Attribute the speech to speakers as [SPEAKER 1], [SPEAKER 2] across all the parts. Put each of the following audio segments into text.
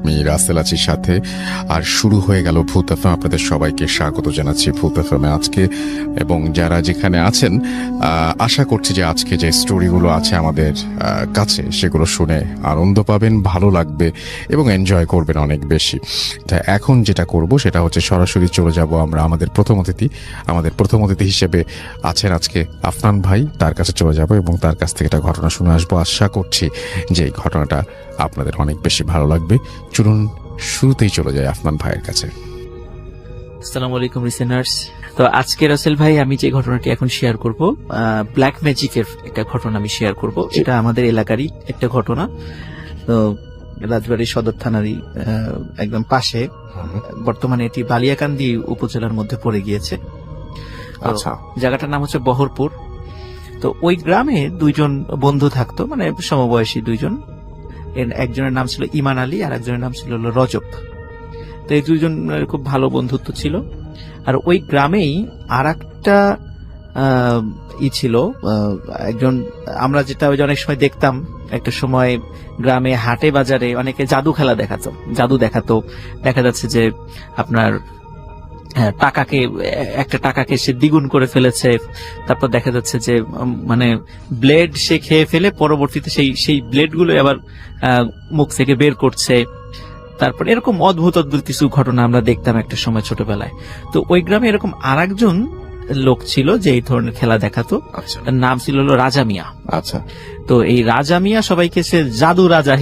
[SPEAKER 1] আমি রাসেল আছি সাথে। আর শুরু হয়ে গেল ভূত এফএম। আপনাদের সবাইকে স্বাগত জানাচ্ছি ভূত এফএম আজকে, এবং যারা যেখানে আছেন আশা করছি যে আজকে যে স্টোরিগুলো আছে আমাদের কাছে সেগুলো শুনে আনন্দ পাবেন, ভালো লাগবে এবং এনজয় করবেন অনেক বেশি। তা এখন যেটা করব সেটা হচ্ছে সরাসরি চলে যাব আমরা আমাদের প্রথম অতিথি হিসেবে আছেন আজকে আফনান ভাই, তার কাছে চলে যাব এবং তার কাছ থেকে একটা ঘটনা শুনে আসবো। আশা করছি যে এই ঘটনাটা আপনাদের অনেক বেশি ভালো লাগবে। চলুন শুরুতেই চলে যায় আফনান ভাইয়ের কাছে।
[SPEAKER 2] আসসালামু আলাইকুম লিসেনার্স। তো আজকে রাসেল ভাই আমি যে ঘটনাটি এখন শেয়ার করব, ব্ল্যাক ম্যাজিকের একটা ঘটনা আমি শেয়ার করব। এটা আমাদের এলাকারই একটা ঘটনা। তো রাজবাড়ী সদর থানারই একদম পাশে, বর্তমানে এটি বালিয়াকান্দি উপজেলার মধ্যে পড়ে গিয়েছে।
[SPEAKER 1] আচ্ছা,
[SPEAKER 2] জায়গাটার নাম হচ্ছে বহরপুর। তো ওই গ্রামে দুইজন বন্ধু থাকতো, মানে সমবয়সী দুইজন। একজনের নাম ছিল ইমান আলী আর একজনের নাম ছিল রজব। তো এই দুইজন খুব ভালো বন্ধুত্ব ছিল। আর ওই গ্রামেই আর একটা ছিল একজন, আমরা যেটা অনেক সময় দেখতাম, একটা সময় গ্রামে হাটে বাজারে অনেকে জাদু খেলা জাদু দেখাতো। দেখা যাচ্ছে যে আপনার একটা টাকাকে সে দ্বিগুণ করে ফেলেছে। তারপর দেখা যাচ্ছে যে মানে ব্লেড সে খেয়ে ফেলে পরবর্তীতে সেই ব্লেড গুলো আবার মুখ থেকে বের করছে। তারপর এরকম অদ্ভুত কিছু ঘটনা আমরা দেখতাম একটা সময় ছোটবেলায়। তো ওই গ্রামে এরকম আরেকজন লোক ছিল যে এই ধরনের খেলা দেখাতো। তার নাম ছিল রাজা মিয়া।
[SPEAKER 1] আচ্ছা।
[SPEAKER 2] তো এই রাজা মিয়া সবাইকে সে জাদুর রাজা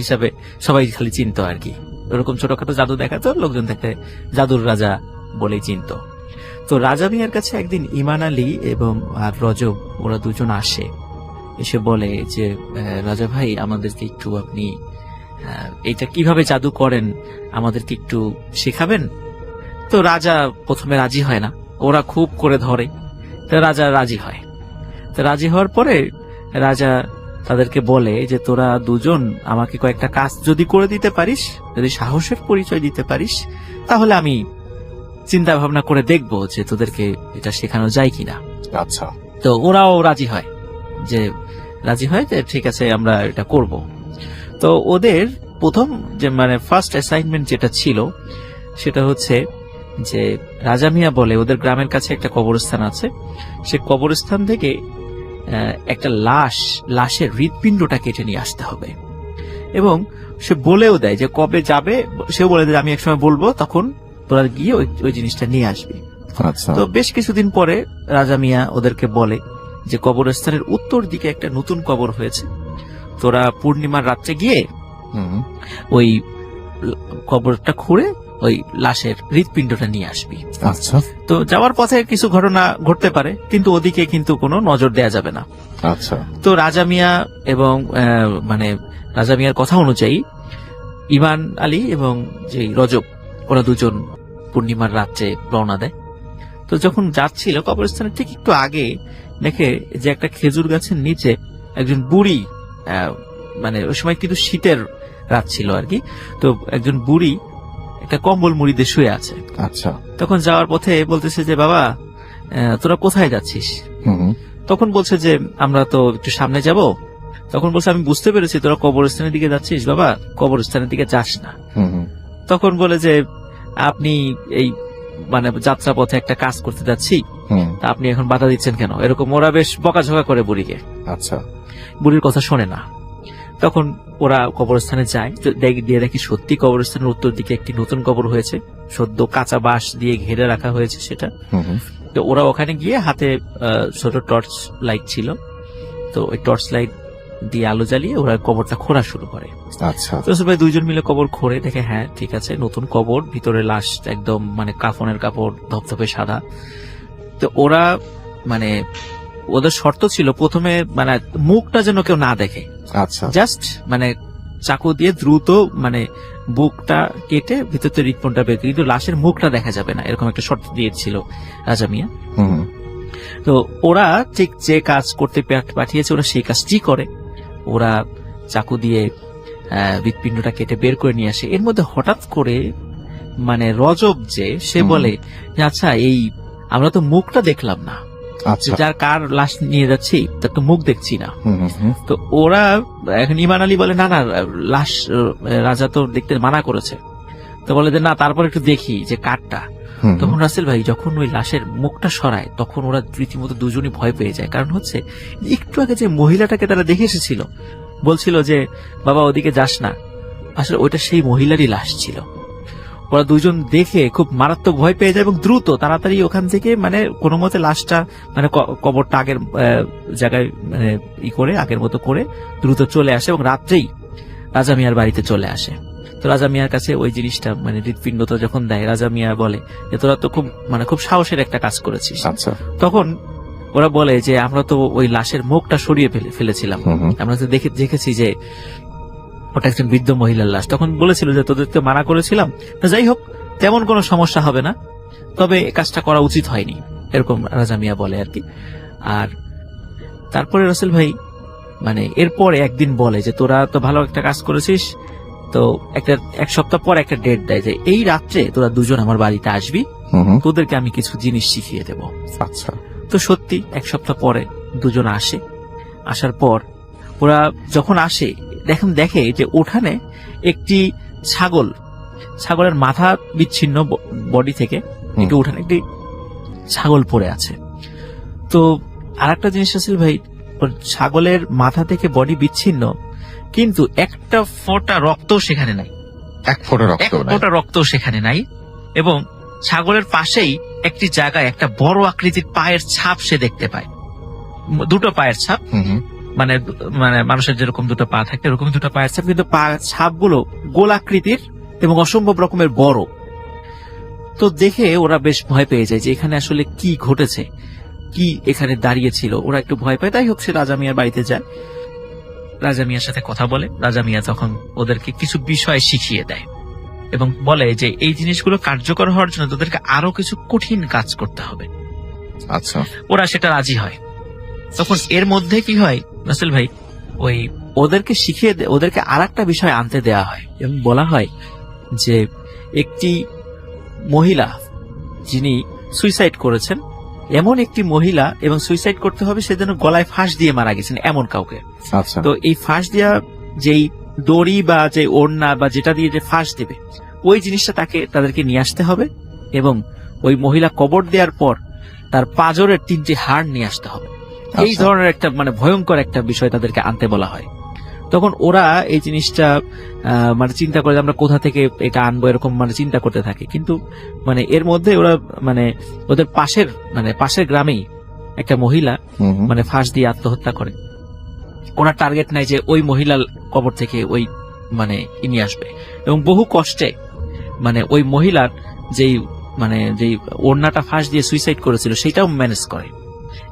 [SPEAKER 2] হিসাবে সবাই খালি চিনতো আর কি। ওরকম ছোটখাটো জাদু দেখাতো, লোকজন তাকে জাদুর রাজা বলেই চিনত। তো রাজা মিয়ার কাছে একদিন ইমান আলী এবং আর রজব ওরা দুজন আসে, এসে বলে যে রাজা ভাই, আমাদেরকে একটু আপনি এইটা কিভাবে জাদু করেন আমাদেরকে একটু শেখাবেন। তো রাজা প্রথমে রাজি হয় না, ওরা খুব করে ধরে। তো রাজা রাজি হয়। তো রাজি হওয়ার পরে রাজা তাদেরকে বলে যে তোরা দুজন আমাকে কয়েকটা কাজ যদি করে দিতে পারিস, যদি সাহসের পরিচয় দিতে পারিস, তাহলে আমি চিন্তা ভাবনা করে দেখবো যে তোদেরকে এটা শেখানো যায় কিনা।
[SPEAKER 1] আচ্ছা।
[SPEAKER 2] তো ওরাও রাজি হয় যে ঠিক আছে আমরা এটা করব। তো ওদের প্রথম যে মানে ফার্স্ট অ্যাসাইনমেন্ট যেটা ছিল সেটা হচ্ছে যে রাজা মিয়া বলে ওদের গ্রামের কাছে একটা কবরস্থান আছে, সে কবরস্থান থেকে একটা লাশের হৃৎপিণ্ডটা কেটে নিয়ে আসতে হবে। এবং সে বলেও দেয় যে কবে যাবে, সেও বলে দেয় আমি একসময় বলবো, তখন তোরা গিয়ে ওই জিনিসটা নিয়ে আসবি।
[SPEAKER 1] আচ্ছা।
[SPEAKER 2] তো বেশ কিছুদিন পরে রাজা মিয়া ওদেরকে বলে যে কবরস্থানের উত্তর দিকে একটা নতুন কবর হয়েছে, তোরা পূর্ণিমার রাত্রে গিয়ে ওই কবরটা খুঁড়ে ওই লাশের হৃৎপিণ্ডটা নিয়ে আসবি।
[SPEAKER 1] আচ্ছা।
[SPEAKER 2] তো যাওয়ার পথে কিছু ঘটনা ঘটতে পারে, কিন্তু ওদিকে কিন্তু কোনো নজর দেয়া যাবে না।
[SPEAKER 1] আচ্ছা।
[SPEAKER 2] তো রাজা মিয়া এবং মানে রাজা মিয়ার কথা অনুযায়ী ইমান আলী এবং যে রজব ওরা দুজন পূর্ণিমার রাত্রে রওনা দেয়। তো যখন যাচ্ছিল কবরস্থানের ঠিক একটু আগে দেখে যে একটা খেজুর গাছের নিচে একজন বুড়ি, মানে ওই সময় কিন্তু শীতের রাত ছিল আর কি, তো একজন বুড়ি একটা কম্বল মুড়ি দিয়ে শুয়ে আছে।
[SPEAKER 1] আচ্ছা।
[SPEAKER 2] তখন যাওয়ার পথে বলতেছে যে বাবা তোরা কোথায় যাচ্ছিস? তখন বলছে যে আমরা তো একটু সামনে যাব। তখন বলছে আমি বুঝতে পেরেছি তোরা কবরস্থানের দিকে যাচ্ছিস, বাবা কবরস্থানের দিকে যাস না। তখন বলে যে আপনি এই মানে যাত্রা পথে একটা কাজ করতে যাচ্ছি, তা আপনি এখন বাধা দিচ্ছেন কেন? এরকম ওরা বেশ বকাঝকা করে বুড়িকে।
[SPEAKER 1] আচ্ছা।
[SPEAKER 2] বুড়ির কথা শোনে না। তখন ওরা কবরস্থানে যায়, দিয়ে দেখি সত্যি কবরস্থানের উত্তর দিকে একটি নতুন কবর হয়েছে, সদ্য কাঁচা বাঁশ দিয়ে ঘিরে রাখা হয়েছে সেটা। তো ওরা ওখানে গিয়ে হাতে ছোট টর্চ লাইট ছিল, তো ওই টর্চ লাইট দিয়ে আলো জ্বালিয়ে ওরা কবরটা খোঁড়া শুরু করে।
[SPEAKER 1] আচ্ছা।
[SPEAKER 2] তো সবাই দুইজন মিলে কবর খোঁড়ে, দেখে হ্যাঁ ঠিক আছে নতুন কবর, ভিতরে লাশ একদম মানে কাফনের কাপড় ধপধপে সাদা। তো ওরা মানে ওদের শর্ত ছিল প্রথমে মানে মুখটা যেন কেউ না দেখে।
[SPEAKER 1] আচ্ছা।
[SPEAKER 2] জাস্ট মানে চাকু দিয়ে দ্রুত মানে বুকটা কেটে ভিতরে হৃৎপিণ্ডটা বের, কিন্তু লাশের মুখটা দেখা যাবে না, এরকম একটা শর্ত দিয়েছিল রাজা মিয়া। তো ওরা ঠিক যে কাজ করতে পাঠিয়েছে ওরা সেই কাজটি করে। ওরা চাকু দিয়ে হৃৎপিণ্ডটা কেটে বের করে নিয়ে আসে। এর মধ্যে হঠাৎ করে মানে রজব যে সে বলে যে আচ্ছা এই আমরা তো মুখটা দেখলাম না,
[SPEAKER 1] আচ্ছা।
[SPEAKER 2] যার কার লাশ নিয়ে যাচ্ছি তার তো মুখ দেখছি না।
[SPEAKER 1] হুম হুম হুম।
[SPEAKER 2] তো ওরা এখন ইমান আলী বলে না না লাশ রাজা তো দেখতে মানা করেছে। তো বলে যে না তারপর একটু দেখি যে কারটা।
[SPEAKER 1] হুম,
[SPEAKER 2] তখন রাসেল ভাই যখন ওই লাশের মুখটা সরায় তখন ওরা রীতিমতো দুজনই ভয় পেয়ে যায়। কারণ হচ্ছে একটু আগে যে মহিলাটাকে তারা দেখে এসেছিল, বলছিল যে বাবা ওদিকে যাস না, আসলে ওইটা সেই মহিলারই লাশ ছিল। ওরা দুজন দেখে খুব মারাত্মক ভয় পেয়ে যায় এবং দ্রুত তাড়াতাড়ি ওখান থেকে মানে কোনো মতে লাশটা মানে কবরটা আগের জায়গায় মানে করে আগের মতো করে দ্রুত চলে আসে এবং রাত্রেই রাজা মিয়ার বাড়িতে চলে আসে। তো রাজা মিয়ার কাছে ওই জিনিসটা মানে হৃৎপিণ্ডটা যখন দেয়, রাজা মিয়া বলে যে তোরা তো খুব সাহসের একটা কাজ করেছিস।
[SPEAKER 1] আচ্ছা।
[SPEAKER 2] তখন ওরা বলে যে আমরা তো ওই লাশের মুখটা সরিয়ে ফেলেছিলাম,
[SPEAKER 1] হুম হুম।
[SPEAKER 2] আমরা তো দেখেছি যে ওটা একজন বৃদ্ধ মহিলার লাশ। তখন বলেছিল যে তোদেরকে মানা করেছিলাম, তো যাই হোক তেমন কোনো সমস্যা হবে না, তবে কাজটা করা উচিত হয়নি, এরকম রাজা মিয়া বলে আর কি। আর তারপরে রাসেল ভাই মানে এরপরে একদিন বলে যে তোরা তো ভালো একটা কাজ করেছিস, তো এক সপ্তাহ পর একটা ডেট দেয় যে এই রাত্রে তোরা দুজন আমার বাড়িতে আসবি,
[SPEAKER 1] হুম হুম।
[SPEAKER 2] তোদেরকে আমি কিছু জিনিস শিখিয়ে দেব।
[SPEAKER 1] আচ্ছা।
[SPEAKER 2] তো সত্যি এক সপ্তাহ পরে দুজন আসে। আসার পর ওরা যখন আসে দেখে যে ওখানে একটি ছাগলের মাথা বিচ্ছিন্ন বডি থেকে একটু ওখানে একটি ছাগল পড়ে আছে। তো আরেকটা জিনিস আসলে ভাই, ছাগলের মাথা থেকে বডি বিচ্ছিন্ন কিন্তু একটা ফোঁটা রক্ত সেখানে নাই,
[SPEAKER 1] এক ফোঁটা রক্ত
[SPEAKER 2] এক ফোঁটা রক্ত সেখানে নাই। এবং ছাগলের পাশেই একটি জায়গায় একটা বড় আকৃতির পায়ের ছাপ সে দেখতে পায়, দুটো পায়ের ছাপ, মানে মানে মানুষের যেরকম দুটো পা থাকে এরকম দুটো পায়ের ছাপ, কিন্তু পা ছাপগুলো গোলাকৃতির এবং অসম্ভব রকমের বড়। তো দেখে ওরা বেশ ভয় পেয়ে যায় যে এখানে আসলে কি ঘটেছে, কি এখানে দাঁড়িয়েছিল। ওরা একটু ভয় পায়। তাই হোক সে রাজা মিয়ার বাড়িতে যায়, রাজা মিয়ার সাথে কথা বলে। রাজা মিয়া তখন ওদেরকে কিছু বিষয় শিখিয়ে দেয় এবং বলে যে এই জিনিসগুলো কার্যকর হওয়ার জন্য তোদেরকে আরো কিছু কঠিন কাজ করতে হবে।
[SPEAKER 1] আচ্ছা।
[SPEAKER 2] ওরা সেটা রাজি হয়। তখন এর মধ্যে কি হয় রাসেল ভাই, ওই ওদেরকে আর একটা বিষয় আনতে দেয়া হয় এবং বলা হয় যে একটি মহিলা যিনি সুইসাইড করেছেন, এমন একটি মহিলা, এবং সুইসাইড করতে হবে সেজন্য গলায় ফাঁস দিয়ে মারা গেছেন এমন কাউকে।
[SPEAKER 1] আচ্ছা।
[SPEAKER 2] তো এই ফাঁস দেওয়া যেই দড়ি বা যে ওড়না বা যেটা দিয়ে যে ফাঁস দেবে ওই জিনিসটা তাদেরকে নিয়ে আসতে হবে এবং ওই মহিলা কবর দেওয়ার পর তার পাঁজরের 3টি হাড় নিয়ে আসতে হবে। এই ধরনের একটা মানে ভয়ঙ্কর একটা বিষয় তাদেরকে আনতে বলা হয়। তখন ওরা এই জিনিসটা মানে চিন্তা করে আমরা কোথা থেকে এটা আনবো এরকম মানে চিন্তা করতে থাকে। কিন্তু মানে এর মধ্যে ওরা মানে ওদের পাশের গ্রামেই একটা মহিলা মানে ফাঁস দিয়ে আত্মহত্যা করে। ওরা টার্গেট নাই যে ওই মহিলার কবর থেকে ওই মানে নিয়ে আসবে এবং বহু কষ্টে মানে ওই মহিলার যেই ওড়নাটা ফাঁস দিয়ে সুইসাইড করেছিল সেটাও ম্যানেজ করে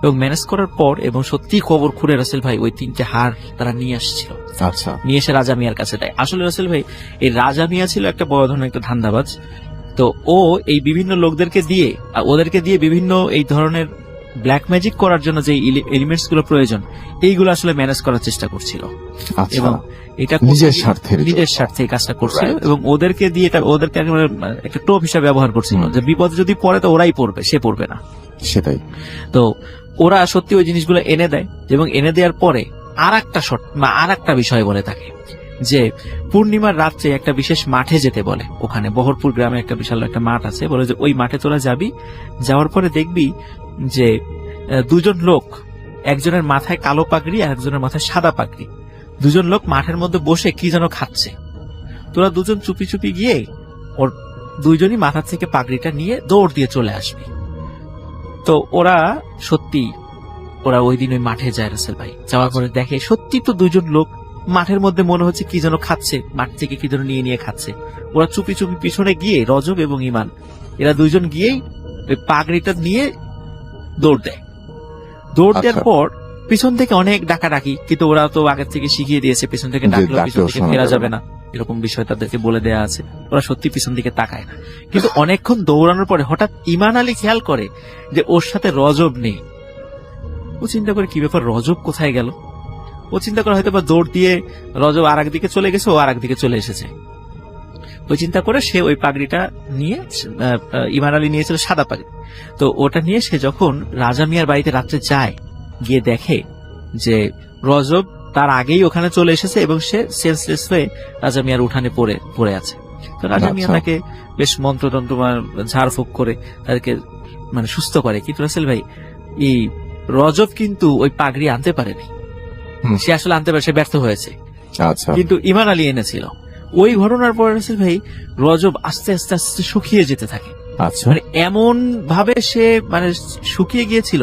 [SPEAKER 2] এবং ম্যানেজ করার পর এবং সত্যি খবর খুঁড়ে রাসেল ভাই ওই 3টে হাড় তারা নিয়ে আসছিল।
[SPEAKER 1] আচ্ছা।
[SPEAKER 2] নিয়ে এসে রাজা মিয়ার কাছে দেয়। আসলে রাসেল ভাই এই রাজা মিয়া ছিল একটা বড় ধরনের একটা ধান্দাবাজ। তো ও এই বিভিন্ন লোকদেরকে দিয়ে ওদেরকে দিয়ে বিভিন্ন এই ধরনের ব্ল্যাক ম্যাজিক করার জন্য যে এলিমেন্টস গুলো প্রয়োজন এইগুলো আসলে ম্যানেজ করার চেষ্টা করছিল এবং এটা নিজের স্বার্থে এই কাজটা করছিল এবং ওদেরকে দিয়ে ওদেরকে একটা টোপ হিসাবে ব্যবহার করছিল যে বিপদ যদি পড়ে তো ওরাই পড়বে, সে পড়বে না।
[SPEAKER 1] সেটাই।
[SPEAKER 2] তো ওরা সত্যি ওই জিনিসগুলো এনে দেয় এবং এনে দেওয়ার পরে আর একটা বিষয় বলে থাকে যে পূর্ণিমার রাত্রে একটা বিশেষ মাঠে যেতে বলে। ওখানে বহরপুর গ্রামে একটা বিশাল একটা মাঠ আছে, বলে যে ওই মাঠে তোরা যাবি, যাওয়ার পরে দেখবি যে দুজন লোক, একজনের মাথায় কালো পাগড়ি আর একজনের মাথায় সাদা পাগড়ি, দুজন লোক মাঠের মধ্যে বসে কি যেন খাচ্ছে। তোরা দুজন চুপি চুপি গিয়ে ওর দুইজনই মাথা থেকে পাগড়িটা নিয়ে দৌড় দিয়ে চলে আসবি। তো ওরা ওই দিন ওই মাঠে যায় রাসেল ভাই। যাওয়ার পরে দেখে সত্যি তো দুইজন লোক মাঠের মধ্যে মনে হচ্ছে কি যেন খাচ্ছে, মাঠ থেকে কি যেন নিয়ে খাচ্ছে। ওরা চুপি চুপি পিছনে গিয়ে রজব এবং ইমান এরা দুইজন গিয়েই ওই পাগড়িটা নিয়ে দৌড় দেয়। দৌড় দেওয়ার পর পিছন থেকে অনেক ডাকাডাকি, কিন্তু ওরা তো আগের থেকে শিখিয়ে দিয়েছে পিছন থেকে ডাকলেও পিছন থেকে ফেরা যাবে না, এরকম বিষয় তাদেরকে বলে দেয়া আছে। ওরা সত্যি পিছন দিকে তাকায় না। কিন্তু অনেকক্ষণ দৌড়ানোর পরে হঠাৎ ইমান আলী খেয়াল করে যে ওর সাথে রজব নেই। ও চিন্তা করে কি ব্যাপার, রজব কোথায় গেল। ও চিন্তা করে হয়তো বা দৌড় দিয়ে রজব আর একদিকে চলে গেছে, ও আর একদিকে চলে এসেছে। ওই চিন্তা করে সে ওই পাগড়িটা নিয়ে ইমান আলী নিয়েছিল সাদা পাগড়ি। তো ওটা নিয়ে সে যখন রাজা মিয়ার বাড়িতে রাত্রে যায়, গিয়ে দেখে যে রজব তার আগেই ওখানে চলে এসেছে এবং সে সেন্সলেস হয়ে রাজা মিয়ার উঠানে পড়ে আছে। তো রাজা মিয়া
[SPEAKER 1] আচ্ছা।
[SPEAKER 2] তাকে বেশ মন্ত্রতন্ত্র ঝাড়ফুঁক করে তাদেরকে মানে সুস্থ করে। কিন্তু রাসেল ভাই, এই রজব কিন্তু ওই পাগড়ি আনতে পারেনি।
[SPEAKER 1] হুম।
[SPEAKER 2] সে আসলে আনতে পারে, সে ব্যর্থ হয়েছে,
[SPEAKER 1] আচ্ছা
[SPEAKER 2] কিন্তু ইমান আলী এনেছিল। ওই ঘটনার পর রাসেল ভাই রজব আস্তে আস্তে আস্তে শুকিয়ে যেতে থাকে।
[SPEAKER 1] আচ্ছা
[SPEAKER 2] মানে এমন ভাবে সে মানে শুকিয়ে গিয়েছিল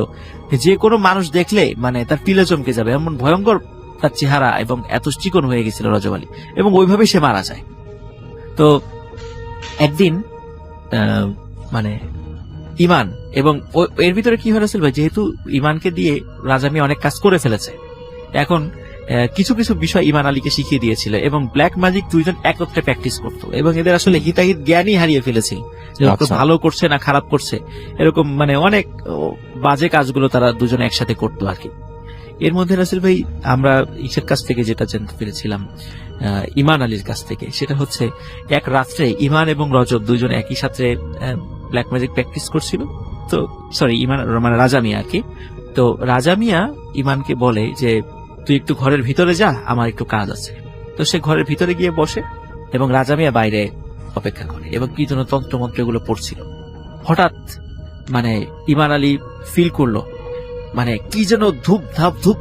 [SPEAKER 2] যে কোনো মানুষ দেখলে মানে তার পিলে চমকে যাবে, এমন ভয়ঙ্কর তার চেহারা এবং এত চিকন হয়ে গেছিল রজব আলী, এবং ওইভাবে সে মারা যায়। তো একদিন মানে ইমান এবং এর ভিতরে কি হয়েছিল ভাই, যেহেতু ইমানকে দিয়ে রাজা মিয়া অনেক কাজ করে ফেলেছে, এখন কিছু কিছু বিষয় ইমান আলীকে শিখিয়ে দিয়েছিল এবং ব্ল্যাক ম্যাজিক দুইজন একত্রে প্র্যাকটিস করতো এবং এদের আসলে হিতাহিত জ্ঞানই হারিয়ে ফেলেছে, যে
[SPEAKER 1] আচ্ছা।
[SPEAKER 2] ভালো করছে না খারাপ করছে, এরকম মানে অনেক বাজে কাজগুলো তারা দুজনে একসাথে করতো আর কি। এর মধ্যে রাসেল ভাই আমরা ইসের কাছ থেকে যেটা জানতে পেরেছিলাম ইমান আলীর কাছ থেকে, সেটা হচ্ছে এক রাত্রে ইমান এবং রজব দুইজন একই সাথে ব্ল্যাক ম্যাজিক প্র্যাকটিস করছিল। তো সরি, ইমান মানে রাজা মিয়া আর কি। তো রাজা মিয়া ইমানকে বলে যে তুই একটু ঘরের ভিতরে যা, আমার একটু কাজ আছে। তো সে ঘরের ভিতরে গিয়ে বসে এবং রাজা মিয়া বাইরে অপেক্ষা করে এবং কি যেন তন্ত্রমন্ত্র এগুলো পড়ছিল। হঠাৎ মানে ইমান আলী ফিল করলো মানে কি যেন ধূপ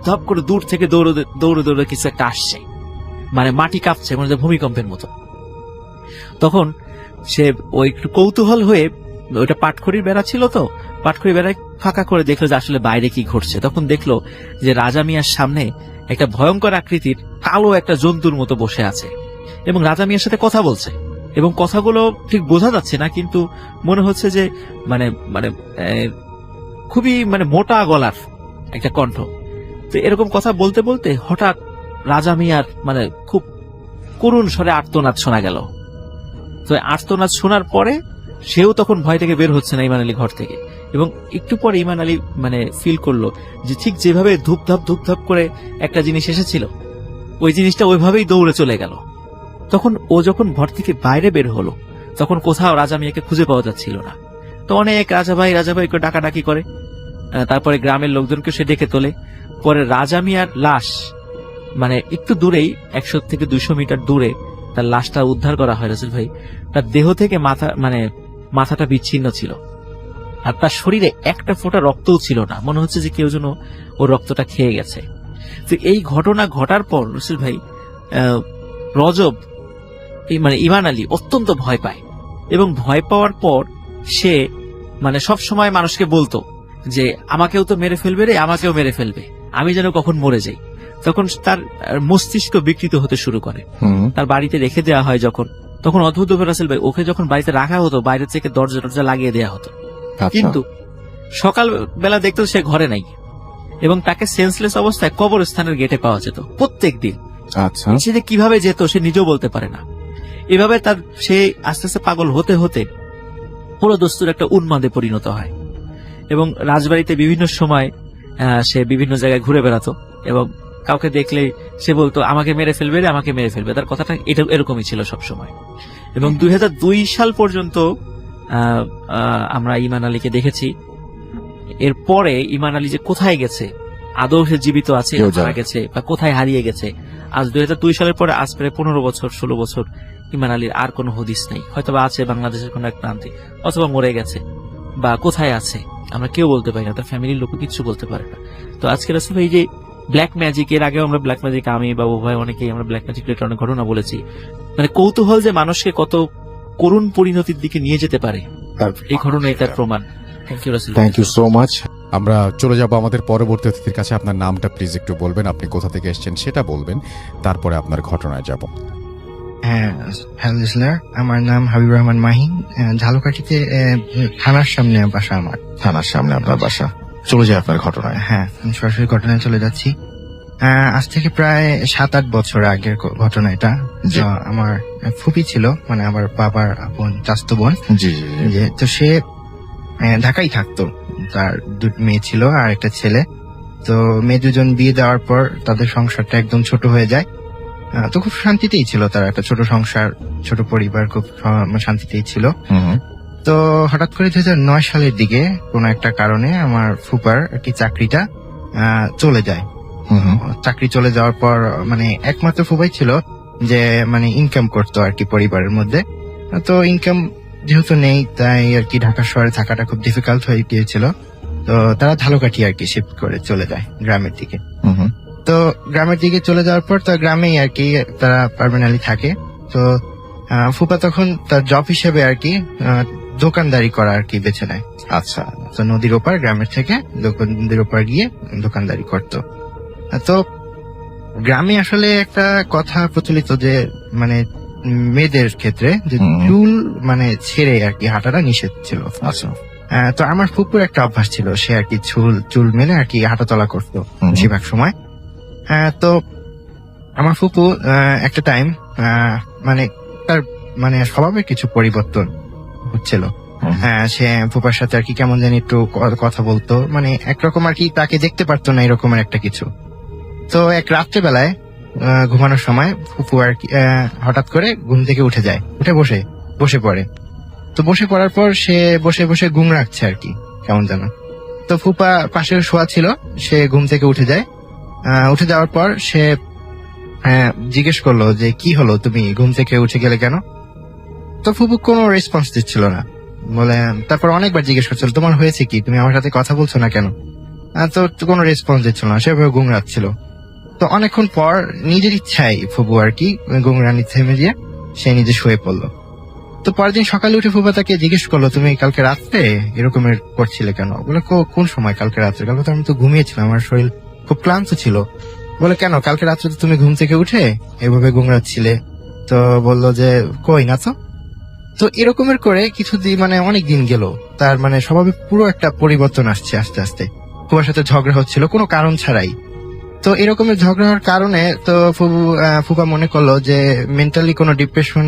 [SPEAKER 2] ধাপ করে দূর থেকে দৌড়ে দৌড়ে কিছু একটা আসছে, মানে মাটি কাঁপছে, মানে ভূমিকম্পের মতো। তখন সে ওই একটু কৌতূহল হয়ে, ওইটা পাটখড়ির বেড়া ছিল, তো পাটখড়ির বেড়ায় ফাঁকা করে দেখলো যে আসলে বাইরে কি ঘটছে। তখন দেখলো যে রাজা মিয়ার সামনে একটা ভয়ঙ্কর আকৃতির কালো একটা জন্তুর মতো বসে আছে এবং রাজা মিয়ার সাথে কথা বলছে, এবং কথাগুলো ঠিক বোঝা যাচ্ছে না, কিন্তু মনে হচ্ছে যে মানে মানে খুবই মানে মোটা গলার একটা কণ্ঠ। তো এরকম কথা বলতে বলতে হঠাৎ রাজা মিয়ার মানে খুব করুণ স্বরে আর্তনাদ শোনা গেল। তো আর্তনাদ শোনার পরে সেও তখন ভয় থেকে বের হচ্ছে না ইমান আলী ঘর থেকে, এবং একটু পরে ইমান আলী মানে ফিল করলো যে ঠিক যেভাবে ধূপধাপ করে একটা জিনিস এসেছিল, ওই জিনিসটা ওইভাবেই দৌড়ে চলে গেল। তখন ও যখন ঘর থেকে বাইরে বের হলো, তখন কোথাও রাজা মিয়াকে খুঁজে পাওয়া যাচ্ছিল না। তো অনেক রাজা ভাই করে ডাকাডাকি করে, তারপরে গ্রামের লোকজনকে সে ডেকে তোলে। পরে রাজা মিয়ার লাশ মানে একটু দূরেই 100 থেকে 200 মিটার দূরে তার লাশটা উদ্ধার করা হয় রাসেল ভাই। তার দেহ থেকে মাথাটা বিচ্ছিন্ন ছিল, আর তার শরীরে একটা ফোঁটা রক্তও ছিল না, মনে হচ্ছে যে কেউ যেন ওর রক্তটা খেয়ে গেছে। তো এই ঘটনা ঘটার পর রাসেল ভাই রজব মানে ইমান আলী অত্যন্ত ভয় পায়, এবং ভয় পাওয়ার পর সে মানে সব সময় মানুষকে বলতো যে আমাকেও তো মেরে ফেলবে রে, আমাকেও মেরে ফেলবে, আমি যেন কখন মরে যাই। তখন তার মস্তিষ্ক বিকৃত হতে শুরু করে। তার বাড়িতে রেখে দেওয়া হয় যখন, তখন অদ্ভুত রাসেল ভাই ওকে যখন বাড়িতে রাখা হতো বাইরে থেকে দরজা লাগিয়ে দেওয়া হতো, কিন্তু সকাল বেলা দেখতো সে ঘরে নাই, এবং তাকে সেন্সলেস অবস্থায় কবরস্থানের গেটে পাওয়া যেত প্রত্যেক দিন।
[SPEAKER 1] আচ্ছা
[SPEAKER 2] সে যে কিভাবে যেত সে নিজেও বলতে পারে না। এভাবে তার সে আস্তে আস্তে পাগল হতে হতে পুরো দস্তুর একটা উন্মাদে পরিণত হয়, এবং রাজবাড়িতে বিভিন্ন সময় সে বিভিন্ন জায়গায় ঘুরে বেড়াতো, এবং কাউকে দেখলে সে বলতো আমাকে মেরে ফেলবে রে, আমাকে মেরে ফেলবে। তার কথাটা এরকমই ছিল সব সময়। এবং 2002 সাল পর্যন্ত আমরা ইমান আলীকে দেখেছি। এরপরে ইমান আলী যে কোথায় গেছে, আদৌ সে জীবিত আছে, মারা গেছে, বা কোথায় হারিয়ে গেছে, আজ 2002 সালের পরে আজ প্রায় 15 বছর 16 বছর ইমান আলীর আর কোনো হদিস নেই। হয়তো বা আছে বাংলাদেশের কোনো এক প্রান্তে, অথবা মরে গেছে, বা কোথায় আছে আমরা কেউ বলতে পারি না, তার ফ্যামিলির লোক কিছু বলতে পারে না। তো আজকে রাসেল ভাই যে ব্ল্যাক ম্যাজিক, এর আগেও আমরা ব্ল্যাক ম্যাজিক, আমি বা উভয় অনেকেই আমরা ব্ল্যাক ম্যাজিক রিলেটেড অনেক ঘটনা বলেছি, মানে কৌতূহল যে মানুষকে কত করুণ পরিণতির দিকে নিয়ে যেতে পারে, এই ঘটনাই তার প্রমাণ। Thank you Russell.
[SPEAKER 1] Thank you so much. আমরা চলে যাব আমাদের পরবর্তী অতিথির কাছে। আপনার নামটা প্লিজ একটু বলবেন, আপনি কোথা থেকে এসেছেন সেটা বলবেন, তারপরে আপনার ঘটনায় যাব।
[SPEAKER 3] হ্যাঁ, হ্যালো লিসনার, আমার নাম হাবিবুর রহমান মাহিন। ঝালকাঠিতে থানার সামনে বাসা আমার।
[SPEAKER 1] থানার সামনে আপনার বাসা, চলে যায় আপনার ঘটনায়।
[SPEAKER 3] হ্যাঁ, আমি সরাসরি ঘটনায় চলে যাচ্ছি। আজ থেকে প্রায় 7-8 বছর আগের ঘটনা এটা।
[SPEAKER 1] জি।
[SPEAKER 3] আমার ফুপি ছিল, মানে আমার বাবার আপন চাচাতো বোন।
[SPEAKER 1] জি
[SPEAKER 3] তো সে ঢাকায় থাকতো, তার 2 মেয়ে ছিল আর একটা ছেলে। তো মেয়ে দুজন বিয়ে দেওয়ার পর তাদের সংসারটা একদম ছোট হয়ে যায়। তো খুব শান্তিতেই ছিল, তার একটা ছোট সংসার, ছোট পরিবার, খুব শান্তিতেই ছিল। তো হঠাৎ করে 2009 সালের দিকে কোনো একটা কারণে আমার ফুপার আর কি চাকরিটা চলে যায়। চাকরি চলে যাওয়ার পর মানে একমাত্র ফুপাই ছিল যে মানে ইনকাম করতো আর কি পরিবারের মধ্যে। তো ইনকাম যেহেতু নেই, তাই আর কি ঢাকা শহরে থাকাটা খুব ডিফিকাল্ট হয়ে গিয়েছিল। তো তারা ধালুকাঠি আর কি শিফট করে চলে যায় গ্রামের দিকে। তো গ্রামের দিকে চলে যাওয়ার পর তো গ্রামেই আর কি তারা পার্মানেন্টলি থাকে। তো ফুপা তখন তার জব হিসেবে আর কি দোকানদারি করা আর কি বেছে নেয়।
[SPEAKER 1] আচ্ছা।
[SPEAKER 3] তো নদীর ওপার, গ্রামের থেকে নদীর ওপার গিয়ে দোকানদারি করতো। তো গ্রামে আসলে একটা কথা প্রচলিত যে মানে মেয়েদের ক্ষেত্রে যে চুল মানে ছেড়ে আর কি হাঁটাটা নিষেধ ছিল।
[SPEAKER 1] আচ্ছা।
[SPEAKER 3] তো আমার ফুপুর একটা অভ্যাস ছিল, সে আর কি চুল মেলে আর কি হাঁটাচলা করতো বেশিরভাগ সময়। তো আমার ফুপু একটা টাইম মানে তার মানে স্বভাবের কিছু পরিবর্তন হচ্ছিল। সে ফুপার সাথে আর কি কেমন জানি একটু কথা বলতো, মানে একরকম আর কি তাকে দেখতে পারতো না এরকমের একটা কিছু। তো এক রাত্রেবেলায় ঘুমানোর সময় ফুপু আর কি হঠাৎ করে ঘুম থেকে উঠে যায়, উঠে বসে পড়ে। তো বসে পড়ার পর সে বসে বসে ঘুম রাখছে আর কি কেমন যেন। তো ফুপা পাশে শোয়া ছিল, সে ঘুম থেকে উঠে যায়। উঠে যাওয়ার পর সে জিজ্ঞেস করলো যে কি হলো, তুমি ঘুম থেকে উঠে গেলে কেন? তো ফুপু কোনো রেসপন্স দিচ্ছিল না। বলে তারপর অনেকবার জিজ্ঞেস করছিল তোমার হয়েছে কি, তুমি আমার সাথে কথা বলছো না কেন? তো কোনো রেসপন্স দিচ্ছিল না, সেভাবে ঘুম রাখছিল। তো অনেকক্ষণ পর নিজের ইচ্ছায় ফুপু আর কি ঘুমরানি থেমে দিয়ে সে নিজে শুয়ে পড়লো। তো পরের দিন সকালে উঠে ফুপা তাকে জিজ্ঞেস করলো তুমি কালকে রাত্রে এরকমের করছিলে কেন? বলে কোন সময় কালকে রাত্রে? কালকে তো আমি তো ঘুমিয়েছিলাম, আমার শরীর খুব ক্লান্ত ছিল। বলে কেন, কালকে রাত্রে তো তুমি ঘুম থেকে উঠে এভাবে ঘুমরাচ্ছিলে। তো বললো যে কই না তো। তো এরকমের করে কিছুদিন মানে অনেক দিন গেল, তার মানে স্বভাবে পুরো একটা পরিবর্তন আসছে আস্তে আস্তে। ফুপার সাথে ঝগড়া হচ্ছিল কোনো কারণ ছাড়াই। তো এরকমের ঝগড়া হওয়ার কারণে তো ফুপা মনে করলো যে মেন্টালি কোনো ডিপ্রেশন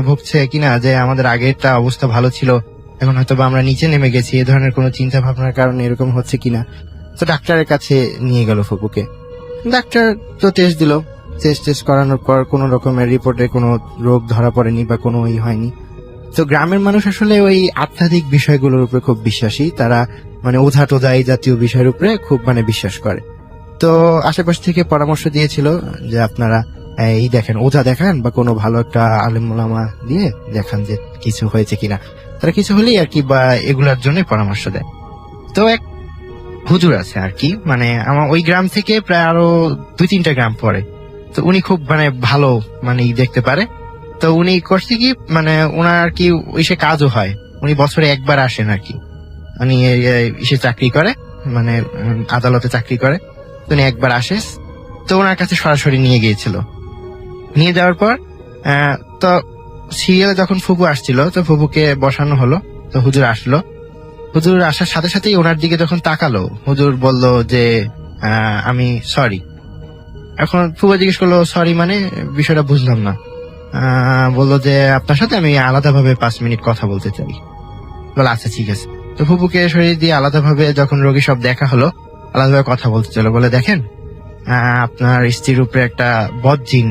[SPEAKER 3] ভুগছে কিনা, যে আমাদের আগেরটা অবস্থা ভালো ছিল, এখন হয়তো বা আমরা নিচে নেমে গেছি, এই ধরনের কোনো চিন্তা ভাবনার কারণে এরকম হচ্ছে কিনা। তো ডাক্তারের কাছে নিয়ে গেল ফুপুকে। ডাক্তার তো টেস্ট দিল, টেস্ট করানোর পর কোন রকমের রিপোর্টে কোনো রোগ ধরা পড়েনি বা কোনো হয়নি। তো গ্রামের মানুষ আসলে ওই আধ্যাত্মিক বিষয়গুলোর উপরে খুব বিশ্বাসী, তারা মানে ওঝা টোঝা এই জাতীয় বিষয়ের উপরে খুব মানে বিশ্বাস করে। তো আশেপাশ থেকে পরামর্শ দিয়েছিল যে আপনারা এই দেখেন, ওঝা দেখান বা কোনো ভালো একটা আলেম ওলামা দিয়ে দেখান যে কিছু হয়েছে কিনা। তারা কিছু হলেই আর কি বা এগুলার জন্য পরামর্শ দেয়। তো এক হুজুর আছে আর কি, মানে আমার ওই গ্রাম থেকে প্রায় আরো 2-3টা গ্রাম পরে। তো উনি খুব মানে ভালো মানে দেখতে পারে। তো উনি করছে কি মানে ওনার আর কি সে কাজও হয়, উনি বছরে একবার আসেন আর কি। উনি সে চাকরি করে, মানে আদালতে চাকরি করে। তো উনি একবার আসে, তো ওনার কাছে সরাসরি নিয়ে গিয়েছিল। নিয়ে যাওয়ার পর তো সিরিয়ালে যখন ফুপু আসছিল, তো ফুপুকে বসানো হলো। তো হুজুর আসলো, হুজুর আসার সাথে সাথেই ওনার দিকে যখন তাকালো, হুজুর বলল যে আমি সরি। এখন ফুপু জিজ্ঞেস করলো সরি মানে, বিষয়টা বুঝলাম না। বললো যে আপনার সাথে আমি আলাদাভাবে 5 মিনিট কথা বলতে চাই। বলে আচ্ছা ঠিক আছে। তো ফুপুকে শরীর দিয়ে আলাদাভাবে যখন রোগী সব দেখা হলো, আলাদাভাবে কথা বলতে চলো। বলে দেখেন, আপনার স্ত্রীর উপরে একটা বদ জিন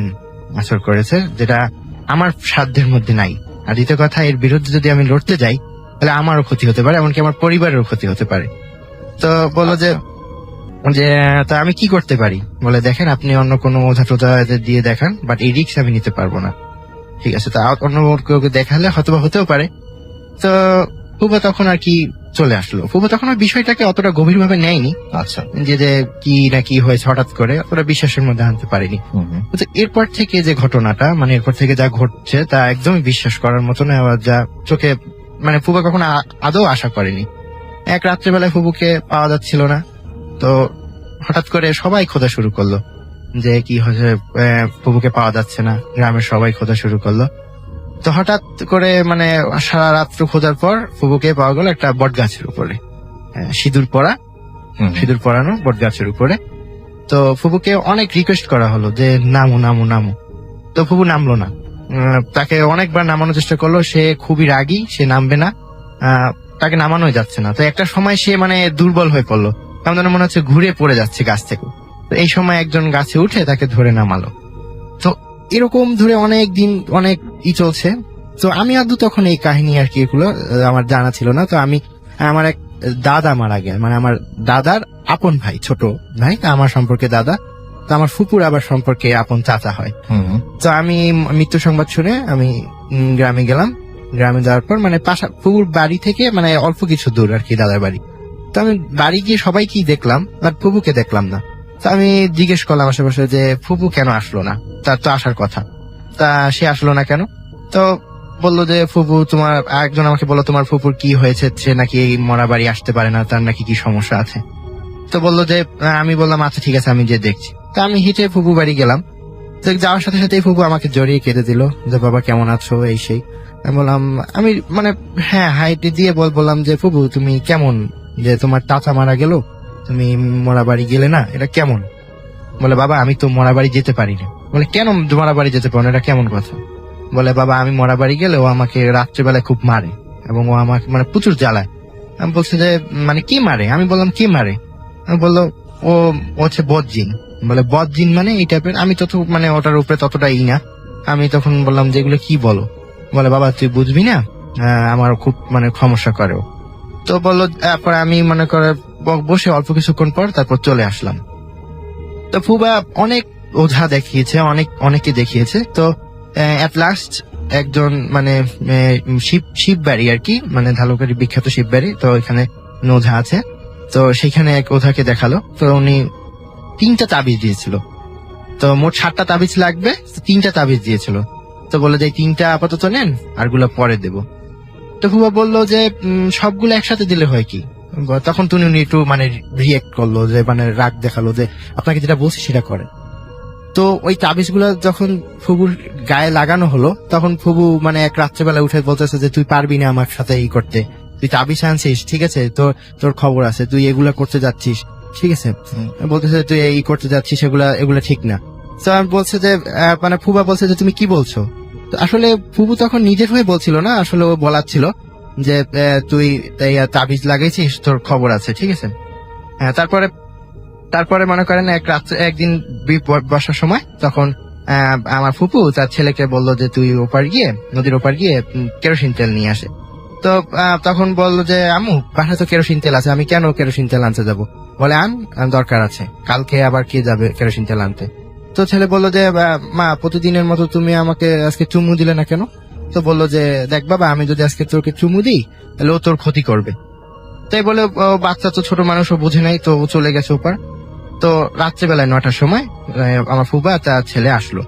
[SPEAKER 3] আসর করেছে, যেটা আমার সাধ্যের মধ্যে নাই। আর দ্বিতীয় কথা, এর বিরুদ্ধে যদি আমি লড়তে যাই তাহলে আমারও ক্ষতি হতে পারে, এমনকি আমার পরিবারেরও ক্ষতি হতে পারে। তো বললো যে তা আমি কি করতে পারি? বলে দেখেন, আপনি অন্য কোনো ওঝা টোঝা দিয়ে দেখান, বাট এই রিস্ক আমি নিতে পারবো না। ঠিক আছে, তা অন্য কেউ দেখালে হয়তো হতেও পারে। তো ফুপা তখন আর কি চলে আসলো। ফুপা তখন ওই বিষয়টাকে অতটা গভীরভাবে নেয়নি।
[SPEAKER 1] আচ্ছা।
[SPEAKER 3] যে কি না কি হয়েছে হঠাৎ করে অতটা বিশ্বাসের মধ্যে আনতে পারিনি। তো এরপর থেকে যে ঘটনাটা, মানে এরপর থেকে যা ঘটছে তা একদমই বিশ্বাস করার মতো না, আবার যা চোখে মানে ফুপা কখনো আদৌ আশা করেনি। এক রাত্রেবেলায় ফুপুকে পাওয়া যাচ্ছিল না, তো হঠাৎ করে সবাই খোঁজা শুরু করলো যে কি হয়েছে, ফুপুকে পাওয়া যাচ্ছে না। গ্রামের সবাই খোঁজা শুরু করলো। তো হঠাৎ করে মানে সারা রাত্র খোঁজার পর ফুপুকে পাওয়া গেল একটা বট গাছের উপরে, সিঁদুর পরানো বট গাছের উপরে। তো ফুপুকে অনেক রিকোয়েস্ট করা হলো যে নামো নামো নামো। তো ফুপু নামলো না। তাকে অনেকবার নামানোর চেষ্টা করলো, সে খুবই রাগী, সে নামবে না, তাকে নামানোই যাচ্ছে না। তো একটা সময় সে মানে দুর্বল হয়ে পড়লো, কেমন যেন মনে হচ্ছে ঘুরে পড়ে যাচ্ছে গাছ থেকে। তো এই সময় একজন গাছে উঠে তাকে ধরে নামালো। তো এরকম ধরে অনেক দিন অনেক চলছে। তো আমি আদৌ তখন এই কাহিনী আর কি এগুলো আমার জানা ছিল না। তো আমার এক দাদা মারা গেল, মানে আমার দাদার আপন ভাই, ছোট ভাই, আমার সম্পর্কে দাদা। তো আমার ফুপুর আবার সম্পর্কে আপন চাচা হয়। তো আমি মৃত্যু সংবাদ শুনে আমি গ্রামে গেলাম। গ্রামে যাওয়ার পর মানে ফুপুর বাড়ি থেকে মানে অল্প কিছু দূর আর কি দাদার বাড়ি। তো আমি বাড়ি গিয়ে সবাইকেই দেখলাম, বাট ফুপুকে দেখলাম না। তো আমি জিজ্ঞেস করলাম আশেপাশে যে ফুপু কেন আসলো না, তার তো আসার কথা, তা সে আসলো না কেন? তো বললো যে ফুপু তোমার, একজন আমাকে বললো তোমার ফুপুর কি হয়েছে, সে নাকি এই মরা বাড়ি আসতে পারে না, তার নাকি কি সমস্যা আছে। তো বললো যে আমি বললাম আচ্ছা ঠিক আছে আমি যে দেখছি। তো আমি হেঁটে ফুপু বাড়ি গেলাম। তো যাওয়ার সাথে সাথে ফুপু আমাকে জড়িয়ে কেঁদে দিল যে বাবা কেমন আছো, এই সেই। আমি বললাম, আমি মানে হ্যাঁ হাইটে দিয়ে বললাম যে ফুপু তুমি কেমন, যে তোমার চাচা মারা গেল, তুমি মরা বাড়ি গেলে না, এটা কেমন? বলে বাবা আমি তো মরা বাড়ি যেতে পারি না। বলে কেন মরা বাড়ি যেতে পারো না, এটা কেমন কথা? বলে বাবা আমি মরা বাড়ি গেলে ও আমাকে রাত্রেবেলায় খুব মারে এবং ও আমাকে মানে প্রচুর জ্বালায়। আমি বলছি যে মানে কি মারে? আমি বললাম কি মারে? আমি বললো ও হচ্ছে বদজিন। বলে বদজিন মানে এই টাইপের? আমি তত মানে ওটার উপরে ততটা না। আমি তখন বললাম যে এগুলো কি বলো? বলে বাবা তুই বুঝবি না, আমার খুব মানে সমস্যা করে ও। তো বললো তারপর আমি মনে করে বসে অল্প কিছুক্ষণ পর তারপর চলে আসলাম। তো ফুবা অনেক ওঝা দেখিয়েছে, অনেকে দেখিয়েছে। তো এট লাস্ট একজন মানে শিব বাড়ি আর কি, মানে ধালুকারি বিখ্যাত শিব বাড়ি, তো এখানে ওঝা আছে। তো সেখানে এক ওঝাকে দেখালো। তো উনি 3টা তাবিজ দিয়েছিল। তো মোট 7টা তাবিজ লাগবে, 3টা তাবিজ দিয়েছিল। তো বলে যে 3টা আপাতত নেন, আরগুলো পরে দেব। তো ফুবা বললো যে সবগুলো একসাথে দিলে হয় কি? তখন উনি একটু মানে রিয়েক্ট করলো, যে মানে রাগ দেখালো যে আপনাকে যেটা বলছি সেটা করে। তো ওই তাবিজগুলো যখন ফুবুর গায়ে লাগানো হলো, তখন ফুবু মানে এক রাত্রেবেলা উঠে বলতেছে যে তুই পারবি না আমার সাথে এই করতে, তুই তাবিজ আনছিস ঠিক আছে, তোর খবর আছে, তুই এগুলা করতে যাচ্ছিস ঠিক আছে, বলতেছে তুই এই করতে যাচ্ছিস, এগুলা ঠিক না। তো আমি বলছে যে মানে ফুবা বলছে যে তুমি কি বলছো? তো আসলে ফুবু তখন নিজের হয়ে বলছিল না, আসলে ও বলাচ্ছিল যে তুই তাবিজ লাগাইছিস, তোর খবর আছে ঠিক আছে। তারপরে মনে করেন একদিন বর্ষার সময় তখন আমার ফুপু তার ছেলেকে বললো যে তুই নদীর ওপার গিয়ে কেরোসিন তেল নিয়ে আসে। তো তখন বললো যে আম্মু বাসায় তো কেরোসিন তেল আছে, আমি কেন কেরোসিন তেল আনতে যাবো? বলে আন, দরকার আছে, কালকে আবার কে যাবে কেরোসিন তেল আনতে? তো ছেলে বললো যে মা প্রতিদিনের মতো তুমি আমাকে আজকে চুমু দিলে না কেন? তো বললো যে দেখ বাবা আমি যদি আজকে তোকে চুমু দিই তাহলে ও তোর ক্ষতি করবে। তাই বলে বাচ্চা তো ছোট মানুষ, ও বুঝে নাই, তো ও চলে গেছে ওপার। তো রাত্রেবেলায় 9টার সময় আমার ফুবা তার ছেলে আসলো,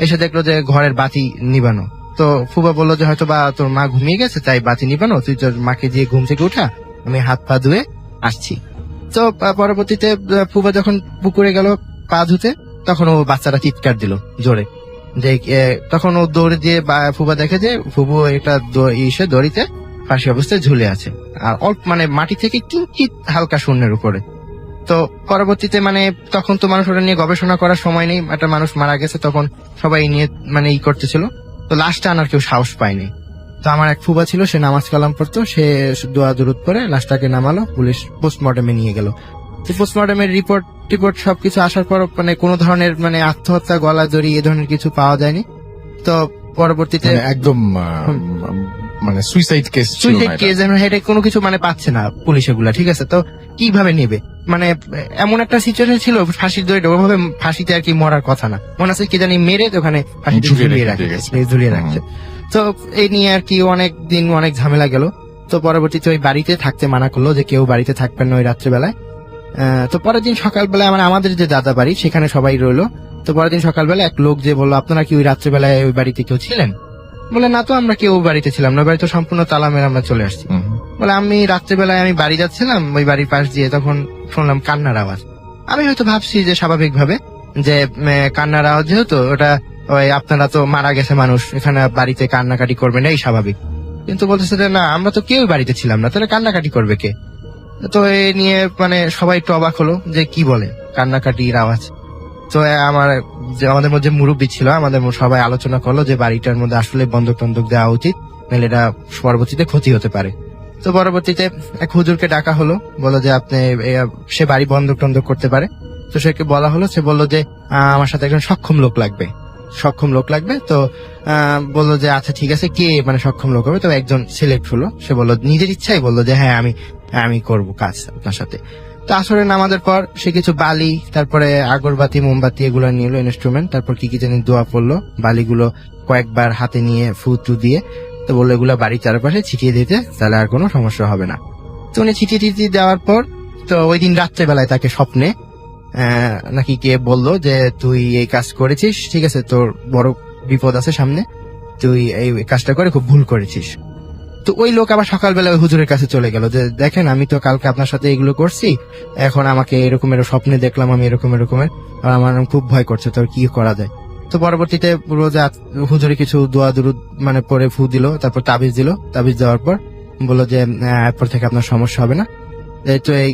[SPEAKER 3] এসে দেখলো যে ঘরের বাতি নিবানো। তো ফুবা বললো যে হয়তো বা তোর মা ঘুমিয়ে গেছে তাই বাতি নিবানো, তুই তোর মাকে দিয়ে ঘুম থেকে উঠা, আমি হাত পা ধুয়ে আসছি। তো পরবর্তীতে ফুবা যখন পুকুরে গেল পা ধুতে, তখন ও বাচ্চাটা চিৎকার দিল জোরে, যে তখন ও দৌড়ে দিয়ে ফুবা দেখে যে ফুবু একটা দড়িতে ফাঁসি অবস্থায় ঝুলে আছে, আর অল্প মানে মাটি থেকে কিঞ্চিত হালকা শূন্যের উপরে। তো পরবর্তীতে মানে তখন তো মানুষ ওটা নিয়ে গবেষণা করার সময় নেই, একটা মানুষ মারা গেছে তখন সবাই নিয়ে মানে করতেছিল। তো লাশটা আনার কেউ সাহস পায়নি। তো আমার এক ফুবা ছিল, সে নামাজ কালাম পড়তো, সে দোয়া দুরুদ করে লাশটাকে নামালো, পুলিশ পোস্টমর্টমে নিয়ে গেল। পোস্টমর্টমের রিপোর্ট সবকিছু আসার পর মানে কোনো ধরনের মানে আত্মহত্যা, গলা জড়ি এ ধরনের কিছু পাওয়া যায়নি। তো পরবর্তীতে
[SPEAKER 1] একদম মানে সুইসাইড কেস
[SPEAKER 3] এটা কোনো কিছু মানে পাচ্ছে না পুলিশ এগুলা, ঠিক আছে। তো কিভাবে নেবে, মানে এমন একটা সিচুয়েশন ছিল, ফাঁসির দড়ি ওভাবে ফাঁসিতে আর কি মরার কথা না, মনে আছে কি জানি মেরে ওখানে ফাঁসিতে ঝুলিয়ে রাখছে। তো এই নিয়ে আর কি অনেক দিন অনেক ঝামেলা গেল। তো পরবর্তীতে ওই বাড়িতে থাকতে মানা করলো, যে কেউ বাড়িতে থাকবেন না ওই রাত্রেবেলায়। তো পরের দিন সকালবেলায় মানে আমাদের যে দাদা বাড়ি সেখানে সবাই রইলো। তো পরের দিন সকালবেলা এক লোক যে বললো আপনারা কি ওই রাত্রেবেলায় ওই বাড়িতে কেউ ছিলেন? বলে না তো, আমরা কেউ বাড়িতে ছিলাম না, বাড়ি তো সম্পূর্ণ তালা মেরে আমরা চলে আসছি। বলে আমি রাত্রেবেলায় আমি বাড়ি যাচ্ছিলাম, ওই বাড়ির পাশ দিয়ে তখন শুনলাম কান্নার আওয়াজ। আমি হয়তো ভাবছি যে স্বাভাবিক ভাবে যে কান্নার আওয়াজ, যেহেতু ওটা ওই আপনারা তো মারা গেছে মানুষ, এখানে বাড়িতে কান্নাকাটি করবেন এই স্বাভাবিক। কিন্তু বলতেছে যে না আমরা তো কেউ বাড়িতে ছিলাম না, তাহলে কান্নাকাটি করবে কে? তো এ নিয়ে মানে সবাই একটু অবাক হলো যে কি বলে কান্নাকাটির আওয়াজ। তো আমাদের মধ্যে মুরব্বী ছিল, আমাদের সবাই আলোচনা করলো যে বাড়িটার মধ্যে আসলে বন্ধক টন্ধক দেওয়া উচিত, নাহলে এটা পরবর্তীতে ক্ষতি হতে পারে। তো পরবর্তীতে এক হুজুরকে ডাকা হলো, বলো যে আপনি সে বাড়ি বন্ধক টন্ধক করতে পারে। তো সেকে বলা হলো, সে বললো যে আমার সাথে একজন সক্ষম লোক লাগবে। সক্ষম লোক লাগবে। তো বললো যে আচ্ছা ঠিক আছে, কে মানে সক্ষম লোক হবে। তো একজন সিলেক্ট হলো, সে বললো নিজের ইচ্ছাই বললো যে হ্যাঁ আমি করব কাজ আপনার সাথে। তো আসরে নামাজের পর সে কিছু বালি, তারপরে আগরবাতি, মোমবাতি এগুলো নিয়ে এলো, ইনস্ট্রুমেন্ট, তারপর কি দেন দোয়া পড়লো, বালিগুলো কয়েকবার হাতে নিয়ে ফু দিয়ে তো বললো এগুলো বাড়ির চারপাশে ছিটিয়ে দিতে, তাহলে আর কোনো সমস্যা হবে না। তো উনি ছিটিয়ে দেওয়ার পর তো ওই দিন রাত্রেবেলায় তাকে স্বপ্নে নাকি কে বললো যে তুই এই কাজ করেছিস, ঠিক আছে, তোর বড় বিপদ আছে সামনে, তুই এই কাজটা করে খুব ভুল করেছিস। তো ওই লোক আবার সকালবেলা ওই হুজুরের কাছে চলে গেল যে দেখেন আমি তো কালকে আপনার সাথে এগুলো করছি, এখন আমাকে এরকমের স্বপ্নে দেখলাম আমি এরকমের, আর আমার খুব ভয় করছে, তো কি করা যায়। তো পরবর্তীতে রোজা হুজুরে কিছু দোয়া দুরুদ মানে পরে ফু দিল, তারপর তাবিজ দিল, তাবিজ দেওয়ার পর বললো যে এরপর থেকে আপনার সমস্যা হবে না। এই তো এই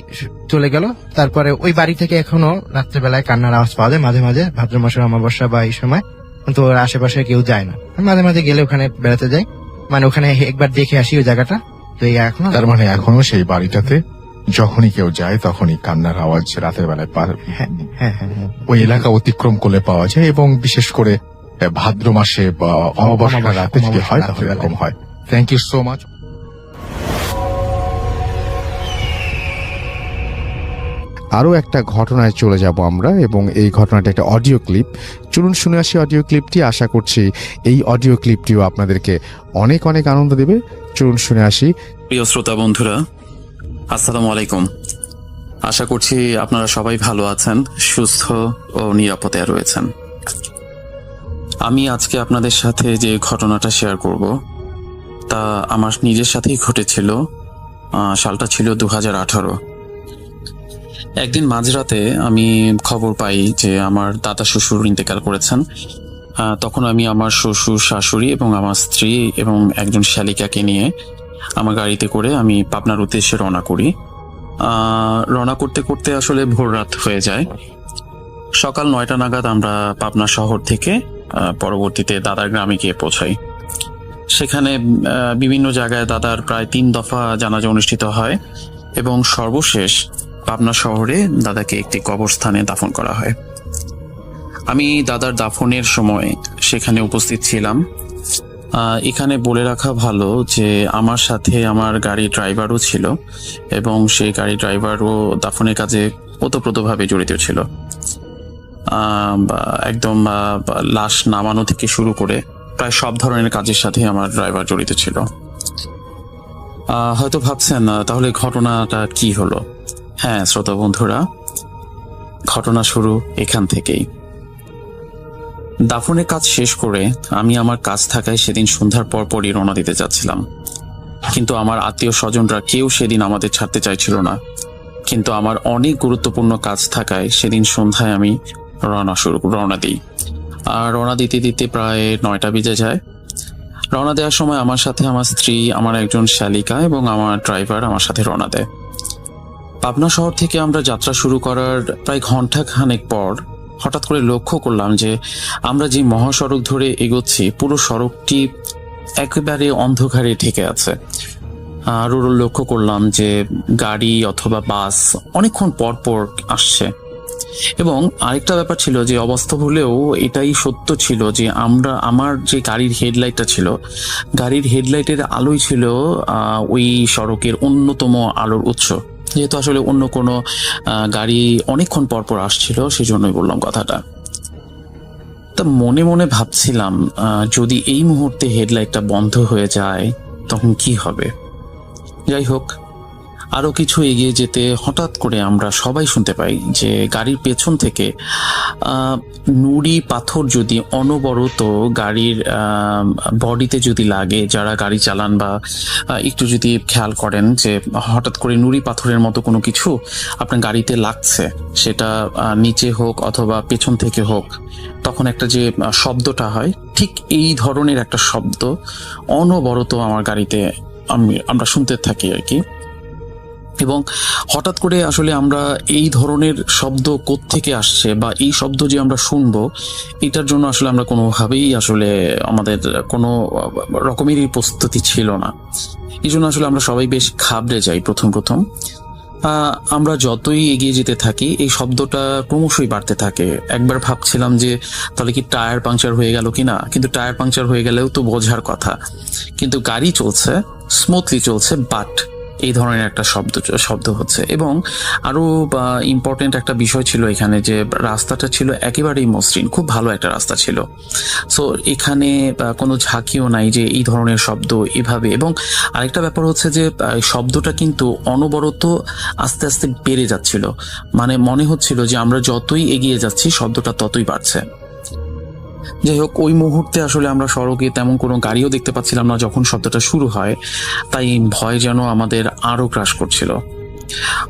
[SPEAKER 3] চলে গেল। তারপরে ওই বাড়ি থেকে এখনো রাত্রেবেলায় কান্নার আওয়াজ পাওয়া যায় মাঝে মাঝে, ভাদ্র মাসের অমাবস্যা বা এই সময়। কিন্তু ওর আশেপাশে কেউ যায় না, মাঝে মাঝে গেলে ওখানে বেড়াতে যাই, মানে ওখানে একবার দেখে আসি ওই জায়গাটা। তো এই এখন
[SPEAKER 4] তার মানে এখনো সেই বাড়িটাতে যখনই কেউ যায় তখনই কান্নার আওয়াজ রাতের বেলায়
[SPEAKER 3] হ্যাঁ হ্যাঁ হ্যাঁ হ্যাঁ।
[SPEAKER 4] ওই এলাকা অতিক্রম করলে পাওয়া যায়, এবং বিশেষ করে ভাদ্র মাসে বা অমাবস্যা রাতে যদি হয় তাহলে এরকম হয়। Thank you so much.
[SPEAKER 1] আরও একটা ঘটনায় চলে যাব আমরা, এবং এই ঘটনাটা একটা অডিও ক্লিপ। চলুন শুনে আসি অডিও ক্লিপটি। আশা করছি এই অডিও ক্লিপটিও আপনাদেরকে অনেক অনেক আনন্দ দেবে। চলুন শুনে আসি।
[SPEAKER 5] প্রিয় শ্রোতা বন্ধুরা, আসসালামু আলাইকুম। আশা করছি আপনারা সবাই ভালো আছেন, সুস্থ ও নিরাপদে রয়েছেন। আমি আজকে আপনাদের সাথে যে ঘটনাটা শেয়ার করব তা আমার নিজের সাথেই ঘটেছিল। সালটা ছিল 2018। একদিন মাঝরাতে আমি খবর পাই যে আমার দাদা শ্বশুর ইন্তেকাল করেছেন। তখন আমি আমার শ্বশুর, শাশুড়ি এবং আমার স্ত্রী এবং একজন শালিকাকে নিয়ে আমার গাড়িতে করে আমি পাবনার উদ্দেশ্যে রওনা করি। রওনা করতে করতে আসলে ভোর রাত হয়ে যায়। সকাল 9টা নাগাদ আমরা পাবনা শহর থেকে পরবর্তীতে দাদার গ্রামে গিয়ে পৌঁছাই। সেখানে বিভিন্ন জায়গায় দাদার প্রায় 3 দফা জানাজা অনুষ্ঠিত হয়, এবং সর্বশেষ পাবনা শহরে দাদাকে একটি কবরস্থানে দাফন করা হয়। আমি দাদার দাফনের সময় সেখানে উপস্থিত ছিলাম। এখানে বলে রাখা ভালো যে আমার সাথে আমার গাড়ি ড্রাইভারও ছিল, এবং সেই গাড়ি ড্রাইভারও দাফনের কাজে ওতপ্রোতভাবে জড়িত ছিল। একদম লাশ নামানো থেকে শুরু করে প্রায় সব ধরনের কাজের সাথে আমার ড্রাইভার জড়িত ছিল। হয়তো ভাবছেন তাহলে ঘটনাটা কি হলো। হ্যাঁ শ্রোতা বন্ধুরা, ঘটনা শুরু এখান থেকেই। দাফনের কাজ শেষ করে আমি আমার কাজ থাকায় সেদিন সন্ধ্যার পরপরই রওনা দিতে যাচ্ছিলাম। কিন্তু আমার আত্মীয় স্বজনরা কেউ সেদিন আমাদের ছাড়তে চাইছিল না। কিন্তু আমার অনেক গুরুত্বপূর্ণ কাজ থাকায় সেদিন সন্ধ্যায় আমি রওনা দিই। আর রওনা দিতে দিতে প্রায় 9টা বেজে যায়। রওনা দেওয়ার সময় আমার সাথে আমার স্ত্রী, আমার একজন শালিকা এবং আমার ড্রাইভার আমার সাথে রওনা দেয়। পাবনা শহর থেকে আমরা যাত্রা শুরু করার প্রায় ঘন্টা খানেক পর হঠাৎ করে লক্ষ্য করলাম যে আমরা যে মহাসড়ক ধরে এগোচ্ছি পুরো সড়কটি একেবারে অন্ধকারে ঢেকে আছে। আরও লক্ষ্য করলাম যে গাড়ি অথবা বাস অনেকক্ষণ পর পর আসছে। এবং আরেকটা ব্যাপার ছিল যে অবাস্তব হলেও এটাই সত্য ছিল যে আমার যে গাড়ির হেডলাইটটা ছিল, গাড়ির হেডলাইটের আলোই ছিল ওই সড়কের অন্যতম আলোর উৎস। যেহেতু আসলে অন্য কোনো গাড়ি অনেকক্ষণ পরপর আসছিল, সেই জন্যই বললাম কথাটা। তা মনে মনে ভাবছিলাম যদি এই মুহূর্তে হেডলাইটটা বন্ধ হয়ে যায় তখন কি হবে। যাই হোক, আরো কিছু এগিয়ে যেতে হঠাৎ করে আমরা সবাই শুনতে পাই যে গাড়ির পেছন থেকে নুড়ি পাথর যদি অনবরত গাড়ির বডিতে যদি লাগে, যারা গাড়ি চালান বা একটু যদি খেয়াল করেন যে হঠাৎ করে নুড়ি পাথরের মতো কোনো কিছু আপনার গাড়িতে লাগছে, সেটা নিচে হোক অথবা পেছন থেকে হোক, তখন একটা যে শব্দটা হয়, ঠিক এই ধরনের একটা শব্দ অনবরত আমার গাড়িতে আমরা শুনতে থাকি আর কি। এবং হঠাৎ করে আসলে আমরা এই ধরনের শব্দ কোত্থেকে আসছে বা এই শব্দ যে আমরা শুনবো, এটার জন্য আসলে আমরা কোনোভাবেই আসলে আমাদের কোনো রকমেরই প্রস্তুতি ছিল না। এই জন্য আসলে আমরা সবাই বেশ ঘাবড়ে যাই প্রথম। আমরা যতই এগিয়ে যেতে থাকি এই শব্দটা ক্রমশই বাড়তে থাকে। একবার ভাবছিলাম যে তাহলে কি টায়ার পাংচার হয়ে গেল কিনা, কিন্তু টায়ার পাংচার হয়ে গেলেও তো বোঝার কথা, কিন্তু গাড়ি চলছে, স্মুথলি চলছে, বাট এই ধরনের একটা শব্দ হচ্ছে। এবং আরো ইম্পর্টেন্ট একটা বিষয় ছিল এখানে, যে রাস্তাটা ছিল একেবারেই মসৃণ, খুব ভালো একটা রাস্তা ছিল। সো এখানে কোনো ঝাঁকিও নাই যে এই ধরনের শব্দ এভাবে। এবং আরেকটা ব্যাপার হচ্ছে যে শব্দটা কিন্তু অনবরত আস্তে আস্তে বেড়ে যাচ্ছিল, মানে মনে হচ্ছিল যে আমরা যতই এগিয়ে যাচ্ছি শব্দটা ততই বাড়ছে। যাই হোক, ওই মুহূর্তে আসলে আমরা সড়কে তেমন কোনো গাড়িও দেখতে পাচ্ছিলাম না যখন শব্দটা শুরু হয়, তাই ভয় যেন আমাদের আরো গ্রাস করছিল।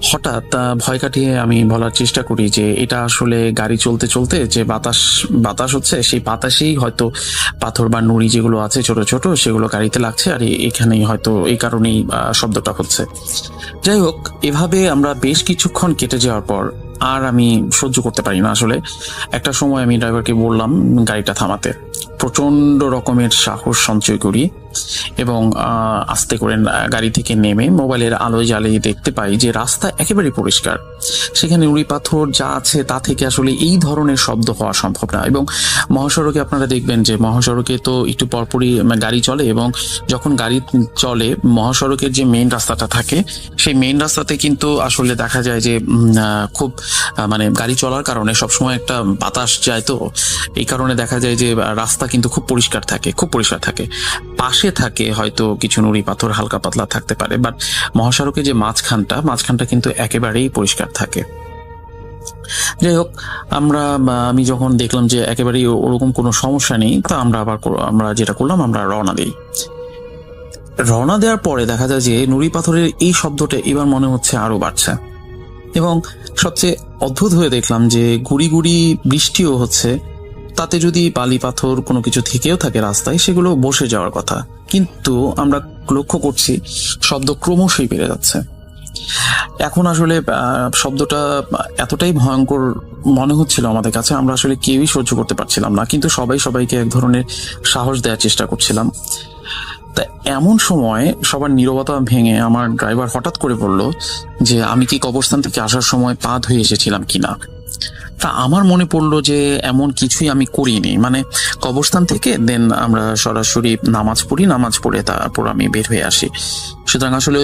[SPEAKER 5] হঠাৎ ভয় কাটিয়ে আমি বলার চেষ্টা করি যে এটা আসলে গাড়ি চলতে চলতে যে বাতাস হচ্ছে, সেই বাতাসেই হয়তো পাথর বা নুড়ি যেগুলো আছে ছোট ছোট সেগুলো গাড়িতে লাগছে, আর এখানেই হয়তো এই কারণেই শব্দটা হচ্ছে। যাই হোক, এভাবে আমরা বেশ কিছুক্ষণ কেটে যাওয়ার পর আর আমি সহ্য করতে পারি না। আসলে একটা সময় আমি ড্রাইভারকে বললাম গাড়িটা থামাতে। প্রচন্ড রকমের সাহস সঞ্চয় করি এবং আস্তে করে গাড়ি থেকে নেমে মোবাইলের আলোয় জ্বালিয়ে দেখতে পাই যে রাস্তা একেবারে পরিষ্কার, সেখানে নুড়ি পাথর যা আছে তা থেকে আসলে এই ধরনের শব্দ হওয়া সম্ভব না। এবং মহাসড়কে আপনারা দেখবেন যে মহাসড়কে তো একটু পরপরই গাড়ি চলে, এবং যখন গাড়ি চলে মহাসড়কের যে মেইন রাস্তাটা থাকে সেই মেইন রাস্তাতে কিন্তু আসলে দেখা যায় যে খুব মানে গাড়ি চলার কারণে সবসময় একটা বাতাস যায়, তো এই কারণে দেখা যায় যে রাস্তা কিন্তু খুব পরিষ্কার থাকে, খুব পরিষ্কার থাকে। পাশে থাকে হয়তো কিছু নুড়ি পাথর হালকা পাতলা থাকতে পারে, বাট মহাসড়কে যে মাঝখানটা কিন্তু একেবারেই পরিষ্কার থাকে। যাই হোক, আমি যখন দেখলাম যে একেবারেই ওরকম কোনো সমস্যা নেই, তা আমরা যেটা করলাম, আমরা রওনা দিই। রওনা দেওয়ার পরে দেখা যায় যে নুড়ি পাথরের এই শব্দটা এবার মনে হচ্ছে আরো বাড়ছে, এবং সবচেয়ে অদ্ভুত হয়ে দেখলাম যে গুড়ি গুড়ি বৃষ্টিও হচ্ছে। তাতে যদি বালি পাথর কোনো কিছু থেকেও থাকে রাস্তায়, সেগুলো বসে যাওয়ার কথা, কিন্তু আমরা লক্ষ্য করছি শব্দ ক্রমশই বেড়ে যাচ্ছে। এখন আসলে শব্দটা এতটাই ভয়ঙ্কর মনে হচ্ছিল আমাদের কাছে, আমরা আসলে কেউই সহ্য করতে পারছিলাম না, কিন্তু সবাইকে এক ধরনের সাহস দেওয়ার চেষ্টা করছিলাম। তা এমন সময় সবার নীরবতা ভেঙে আমার ড্রাইভার হঠাৎ করে বলল যে আমি কি কবরস্থান থেকে আসার সময় পা ধুয়ে এসেছিলাম কিনা। তা আমার মনে পড়লো যে এমন কিছুই আমি করিনি, মানে কবরস্থান থেকে দেন আমরা সরাসরি নামাজ পড়ে তারপর আমি বের হয়ে আসি। সুতরাং আসলে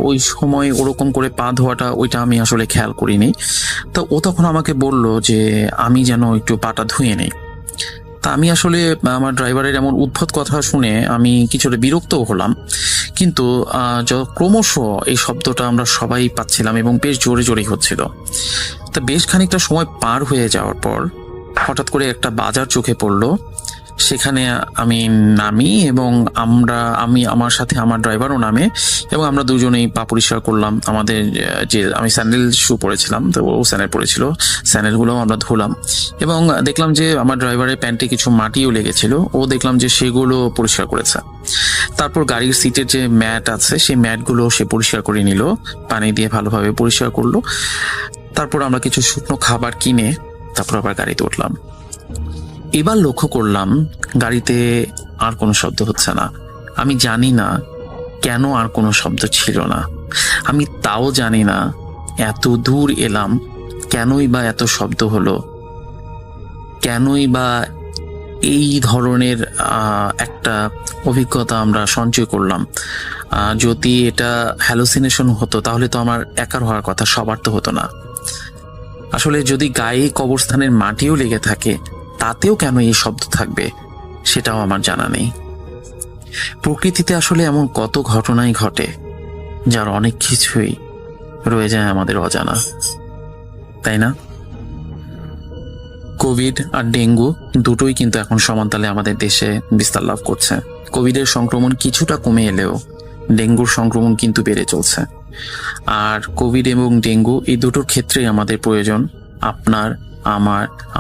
[SPEAKER 5] ওই সময় ওরকম করে পা ধোয়াটা ওইটা আমি আসলে খেয়াল করিনি। তো ও তখন আমাকে বলল যে আমি যেন একটু পাটা ধুয়ে নেই। তা আমি আসলে আমার ড্রাইভারের এমন উদ্ভট কথা শুনে আমি কিছুটা বিরক্তও হলাম, কিন্তু ক্রমশ এই শব্দটা আমরা সবাই পাচ্ছিলাম এবং বেশ জোরে জোরেই হচ্ছিল। তা বেশ খানিকটা সময় পার হয়ে যাওয়ার পর হঠাৎ করে একটা বাজার চোখে পড়লো। সেখানে আমি নামি এবং আমার সাথে আমার ড্রাইভারও নামে, এবং আমরা দুজনেই পা পরিষ্কার করলাম। আমাদের যে আমি স্যান্ডেল শু পরেছিলাম, তো ও স্যান্ডেল পরেছিল, স্যান্ডেলগুলোও আমরা ধুলাম, এবং দেখলাম যে আমার ড্রাইভারের প্যান্টে কিছু মাটিও লেগেছিল, ও দেখলাম যে সেগুলো পরিষ্কার করেছে। তারপর গাড়ির সিটের যে ম্যাট আছে সেই ম্যাটগুলো সে পরিষ্কার করে নিল, পানি দিয়ে ভালোভাবে পরিষ্কার করলো। তারপর আমরা কিছু শুকনো খাবার কিনে তারপর আবার গাড়িতে উঠলাম। এবার লক্ষ্য করলাম গাড়িতে আর কোনো শব্দ হচ্ছে না। আমি জানি না কেন আর কোনো শব্দ ছিল না, আমি তাও জানি না এত দূর এলাম কেনই বা এত শব্দ হলো, কেনই বা এই ধরনের একটা অভিজ্ঞতা আমরা সঞ্চয় করলাম। যদি এটা হ্যালুসিনেশন হতো তাহলে তো আমার একার হওয়ার কথা, সবার তো হতো না। আসলে যদি গায়ে কবরস্থানের মাটিও লেগে থাকে তাতেও কেন এই শব্দ থাকবে সেটাও আমার জানা নেই। প্রকৃতিতে আসলে এমন কত ঘটনাই ঘটে যার অনেক কিছুই রয়ে যায় আমাদের অজানা, তাই না? কোভিড আর ডেঙ্গু দুটোই কিন্তু এখন সমানতালে আমাদের দেশে বিস্তার লাভ করছে। কোভিডের সংক্রমণ কিছুটা কমে এলেও ডেঙ্গুর সংক্রমণ কিন্তু বেড়ে চলছে। আর কোভিড এবং ডেঙ্গু এই দুটোর ক্ষেত্রেই আমাদের প্রয়োজন আপনার,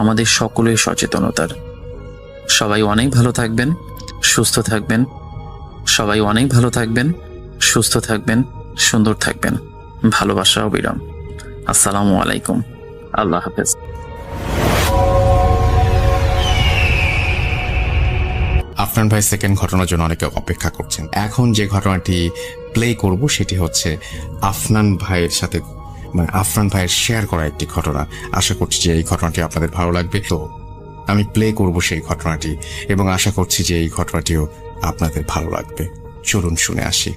[SPEAKER 5] আমাদের সকলের সচেতনতার। সবাই অনেক ভালো থাকবেন, সুস্থ থাকবেন। সবাই অনেক ভালো থাকবেন, সুস্থ থাকবেন, সুন্দর থাকবেন। ভালোবাসা অবিরাম। আসসালামু আলাইকুম। আল্লাহ হাফেজ।
[SPEAKER 1] আফনান ভাই সেকেন্ড ঘটনার জন্য অনেকে অপেক্ষা করছেন। এখন যে ঘটনাটি প্লে করব সেটি হচ্ছে আফনান ভাইয়ের সাথে মানে আফরান ভাইয়ের শেয়ার করা একটি ঘটনা। আশা করছি যে এই ঘটনাটি আপনাদের ভালো লাগবে। তো আমি প্লে করব সেই ঘটনাটি এবং আশা করছি যে এই ঘটনাটিও আপনাদের ভালো লাগবে। চলুন শুনে আসি।